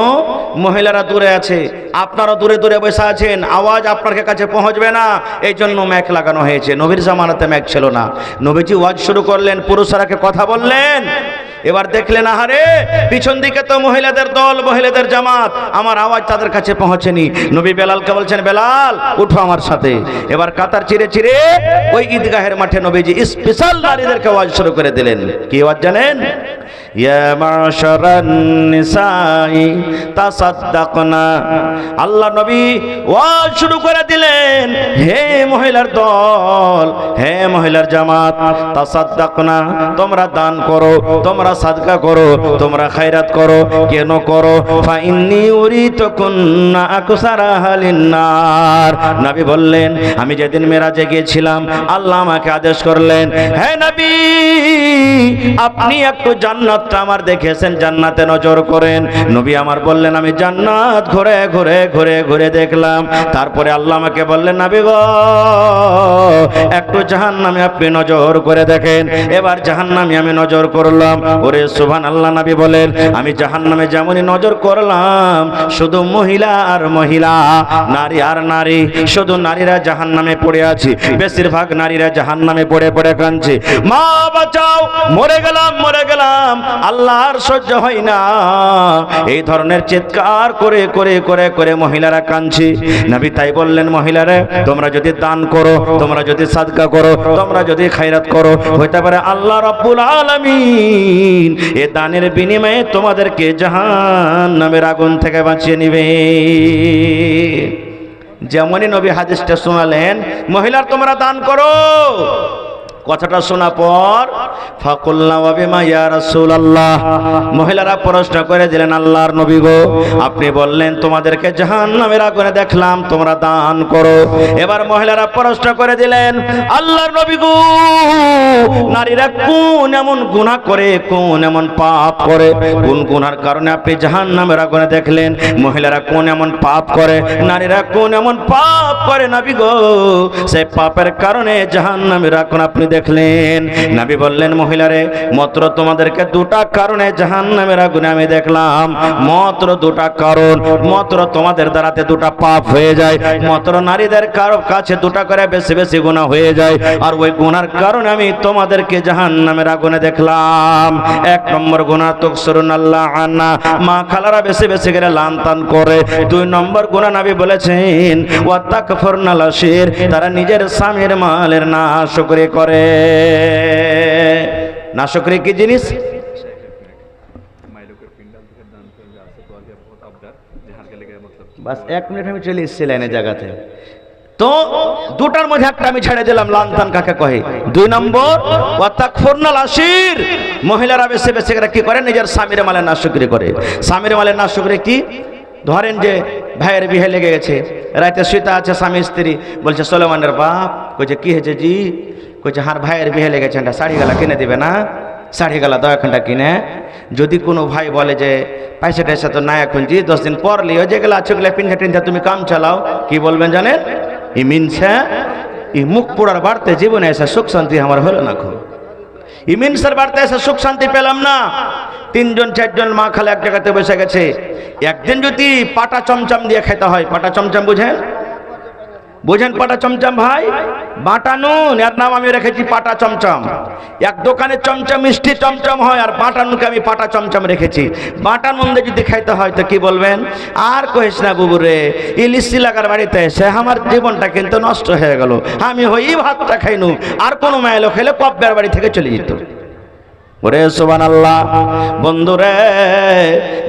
মহিলারা দূরে আছে, আপনারা দূরে দূরে বসে আছেন, আওয়াজ আপনার কাছে পৌঁছবে না, এই জন্য ম্যাক লাগানো হয়েছে। নবীর জামানাতে ম্যাক ছিল না। নবীজি ওয়াজ শুরু করলেন, পুরুষরাকে কথা বললেন। এবার দেখলেন আহারে পিছন দিকে তো মহিলাদের দল, মহিলাদের জামাত, আমার আওয়াজ তাদের কাছে পৌঁছেনি। নবী বেলালকে বলছেন, বেলাল উঠো আমার সাথে। এবার কাতার চিরে চিরে ওই ঈদগাহের মাঠে নবীজি স্পেশাল নারীদেরকে ওয়াজ শুরু করে দিলেন। কি ওয়াজ জানেন? ইয়া মাশারান নিসাই তাসাদ্দাকনা। আল্লাহ নবী ওয়াজ শুরু করে দিলেন, হে মহিলার দল, হে মহিলার জামাত, তাসাদ্দাকনা, তোমরা দান করো, তোমরা সাদকা করো, তোমরা খায়রাত করো। কেন করো? ফাইন্নী উরিতুকুন্না আকসারা আহলিন নার। নবী বললেন, আমি যেদিন মেরাজে গিয়েছিলাম আল্লাহ আমাকে আদেশ করলেন, হে নবী আপনি একটু জান্নাতটা আমার দেখেছেন, জান্নাতে নজর করেন। নবী আমার বললেন, আমি জান্নাত ঘুরে ঘুরে ঘুরে ঘুরে দেখলাম। তারপরে আল্লাহ আমাকে বললেন, নবী গো একটু জাহান্নামে আপনি নজর করে দেখেন। এবার জাহান্নামে আমি নজর করলাম। ওরে সুবহানাল্লাহ। নবী বলেন, আমি জাহান্নামে যেমনই নজর করলাম, শুধু মহিলা আর মহিলা, নারী আর নারী, শুধু নারীরা জাহান্নামে পড়ে আছে। বেশিরভাগ নারীরা জাহান্নামে পড়ে পড়ে কাঁদছে, মা বাঁচাও, মরে গেলাম মরে গেলাম, আল্লাহ আর সহ্য হয় না। এই ধরনের চিৎকার করে করে করে করে মহিলারা কাঁদছে। নবী তাই বললেন, মহিলারা তোমরা যদি দান করো, তোমরা যদি সাদকা করো, তোমরা যদি খায়রাত করো, হইতে পারে আল্লাহ রাব্বুল আলামিন এ দানের বিনিময়ে তোমাদেরকে জাহান্নামের আগুন থেকে বাঁচিয়ে নিবে। যেমনই নবী হাদিসটা শোনালেন, মহিলার তোমরা দান করো, কথাটা শোনা পর ফাকুলনা ওয়া বিমা ইয়া রাসূলুল্লাহ, মহিলারা প্রশ্ন করে দিলেন, আল্লাহর নবী গো আপনি বললেন তোমাদেরকে জাহান্নামের আগুনে দেখলাম, তোমরা দান করো। এবার মহিলারা প্রশ্ন করে দিলেন, আল্লাহর নবী গো নারীরা কোন এমন গুনাহ করে, কোন এমন পাপ করে, কোন গুনার কারণে আপনি জাহান্নামের আগুনে দেখলেন? মহিলারা কোন এমন পাপ করে, নারীরা কোন এমন পাপ করে নবী গো সেই পাপের কারণে জাহান্নামের আগুন আপনি দেখলেন? নবী বললেন, মহিলারে মাত্র তোমাদেরকে দুটা কারণে জাহান্নামের আগুনে আমি দেখলাম, মাত্র দুটা কারণ, মাত্র তোমাদের দ্বারাতে দুটা পাপ হয়ে যায়, মাত্র নারীদের কারো কাছে দুটা করে বেশি বেশি গুনাহ হয়ে যায়, আর ওই গুনার কারণে আমি তোমাদেরকে জাহান্নামের আগুনে দেখলাম। এক নম্বর গুনাহ তুকসিরুন আল্লাহ আনা, মা খালারা বেশি বেশি করে লানতান করে। দুই নম্বর গুনাহ নবী বলেছেন ওয়া তাকফুরনাল আশির, তারা নিজের স্বামীর মালের নাশকরি করে। নাশকরি কি জিনিস? বাস 1 মিনিট আমি চলে এসেছি লাইনের জায়গাতে। তো দুটার মধ্যে একটা আমি ছেড়ে দিলাম, লানতান কাকে কহে। 2 নম্বর ওয়া তাকফুরনাল আশির, মহিলারা বেশি বেশি করে কি করে? নিজের স্বামীর মালের নাশকরি করে। স্বামীর মালের নাশকরি কি? ধরেন যে ভাইয়ের বিয়ে লেগে গেছে, রাতে শুতে আছে স্বামী স্ত্রী, বলছে সোলেমানের বাপ, কইছে কি হয়েছে জি? কইছে হার ভাইয়ের বিয়ে লেগেছে, একটা শাড়ি গালা কিনে দিবে না? শাড়ি গালা দাও এখানটা কিনে। যদি কোনো ভাই বলে যে পয়সা টয়সা তো না এখন জি, 10 দিন পর লিও, যেগুলো আছে ওগুলো পিন্ধে টিন্ধে তুমি কাম চালাও, কি বলবেন জানেন? ই মিনছে ই মুখ পোড়ার বাড়তে জীবনে এসে সুখ শান্তি আমার হলো না। খুব ইমিনসের বাড়তে এসে সুখ শান্তি পেলাম না। 3 জন 4 জন মা খালা এক জায়গাতে বসে গেছে। একদিন যদি পাটা চমচম দিয়ে খেতে হয়, পাটা চমচম বুঝেন? বোঝেন পাটা চমচম ভাই? বাটা নুন, এর নাম আমি রেখেছি পাটা চমচম। এক দোকানে চমচম মিষ্টি চমচম হয়, আর বাটা নুনকে আমি পাটা চমচম রেখেছি। বাটা নুন দিয়ে যদি খাইতে হয় তো কি বলবেন? আর কহিস না বুবু রে, ইলিশ লাগার বাড়িতে এসে আমার জীবনটা কিন্তু নষ্ট হয়ে গেল, আমি হই ভাতটা খাইনু, আর কোনো মায়েলো খেলে কব্বের বাড়ি থেকে চলে যেত। ওরে সুবহানাল্লাহ। বন্ধুরে,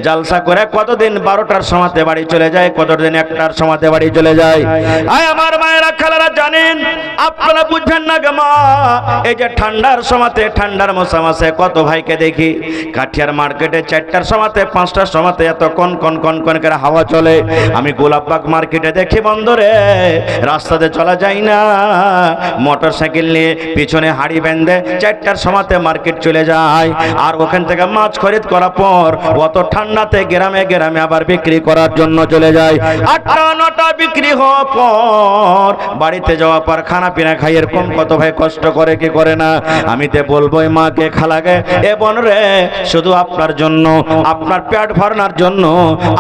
জালসা করে কতদিন 12টার সময়তে বাড়ি চলে যায়, কতদিন 1টার সময়তে বাড়ি চলে যায়। আয় আমার মায়েরা খালারা জানেন, আপনারা বুঝবেন না গে মা, এই যে ঠান্ডার সময়তে, ঠান্ডার মৌসুমে কত ভাইকে দেখি কাঠিয়ার মার্কেটে 4টার সময়তে 5টার সময়তে এত কন কন কন কন করে হাওয়া চলে। আমি গোলাপবাগ মার্কেটে দেখি বন্ধুরে, রাস্তাতে চলা যায় না, মোটর সাইকেল নিয়ে পিছনে হাড়ি বেঁধে 4টার সময়তে মার্কেট চলে যায়। আর ওখান থেকে মাছ খরিদ করার পর অত ঠান্ডাতে গ্রামে গ্রামে আবার বিক্রি করার জন্য চলে যায়। 8টা 9টা বিক্রি হওয়ার পর বাড়িতে যাওয়ার পর খানা পিনা খাই, এরকম কত ভাই কষ্ট করে কি করে না? আমি তো বলবো মাকে খালাকে, এ বোন রে, শুধু আপনার জন্য, আপনার পেট ভরানোর জন্য,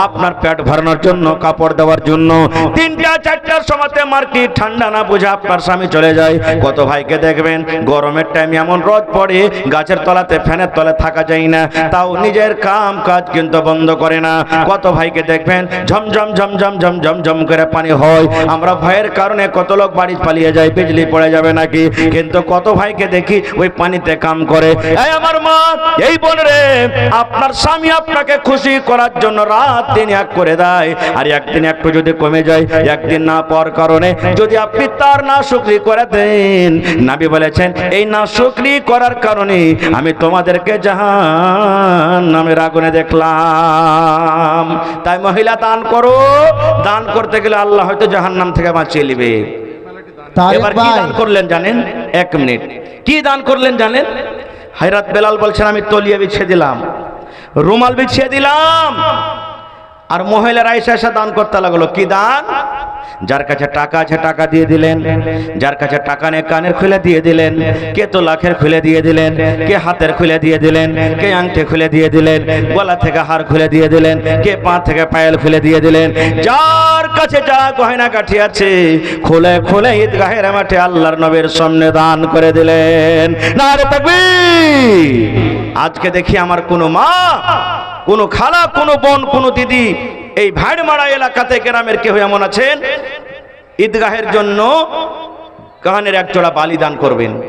আপনার পেট ভরানোর জন্য, কাপড় দেওয়ার জন্য 3টা 4টার সময়তে মার্কেট ঠান্ডা না বুঝে আপনার স্বামী চলে যায়। কত ভাইকে দেখবেন গরমের টাইমে এমন রোদ পড়ে গাছের তলাতে, ফ্যানের তলে থাকা যায় না, তাও নিজের কাম কাজ কিন্তু বন্ধ করে না। কত ভাইকে দেখবেন ঝমঝম ঝমঝম ঝমঝম ঝম করে পানি হয়, আমরা ভয়ের কারণে কত লোক বাড়ি পালিয়ে যায়, বিজলি পড়ে যাবে নাকি, কিন্তু কত ভাইকে দেখি ওই পানিতে কাম করে। এই আমার মা, এই বোন রে, আপনার স্বামী আপনাকে খুশি করার জন্য রাত দিন এক করে দেয়, আর একদিন একটু যদি কমে যায়, একদিন না পাওয়ার কারণে যদি আপনি তার না শুকরি করে দেন, নবী বলেছেন এই না শুকরি করার কারণে আমি তোমাদেরকে জাহান্নামের আগুনে দেখলাম। তাই মহিলা দান করো, দান করতে গেলে আল্লাহ হয়তো জাহান্নাম থেকে বাঁচিয়ে নেবে। এবার কি দান করলেন জানেন? 1 মিনিট, কি দান করলেন জানেন? হযরত বেলাল বলছেন আমি তলিয়া বিছিয়ে দিলাম, রুমাল বিছিয়ে দিলাম, আর মহিলারা এসে দান করতে লাগলো। কি দান? যার কাছে টাকা আছে টাকা দিয়ে দিলেন, যার কাছে টাকা নেই কানের খুলে দিয়ে দিলেন, কে তো লাখের খুলে দিয়ে দিলেন, কে হাতের খুলে দিয়ে দিলেন, কে আংটি খুলে দিয়ে দিলেন, গলা থেকে হার খুলে দিয়ে দিলেন, কে পা থেকে পায়েল খুলে দিয়ে দিলেন। যার কাছে যা গয়না কাঠি আছে খুলে খুলে ঈদগাহের মাঠে আল্লাহর নবীর সামনে দান করে দিলেন। নারে তাকবীর! আজকে দেখি আমার কোনো মা, কোনো খালা, কোনো বোন, কোনো দিদি এই ভাড়মারা এলাকাতে গ্রামের কেউ এমন আছেন ঈদগাহের জন্য কানের 1 জোড়া বালি দান করবেন।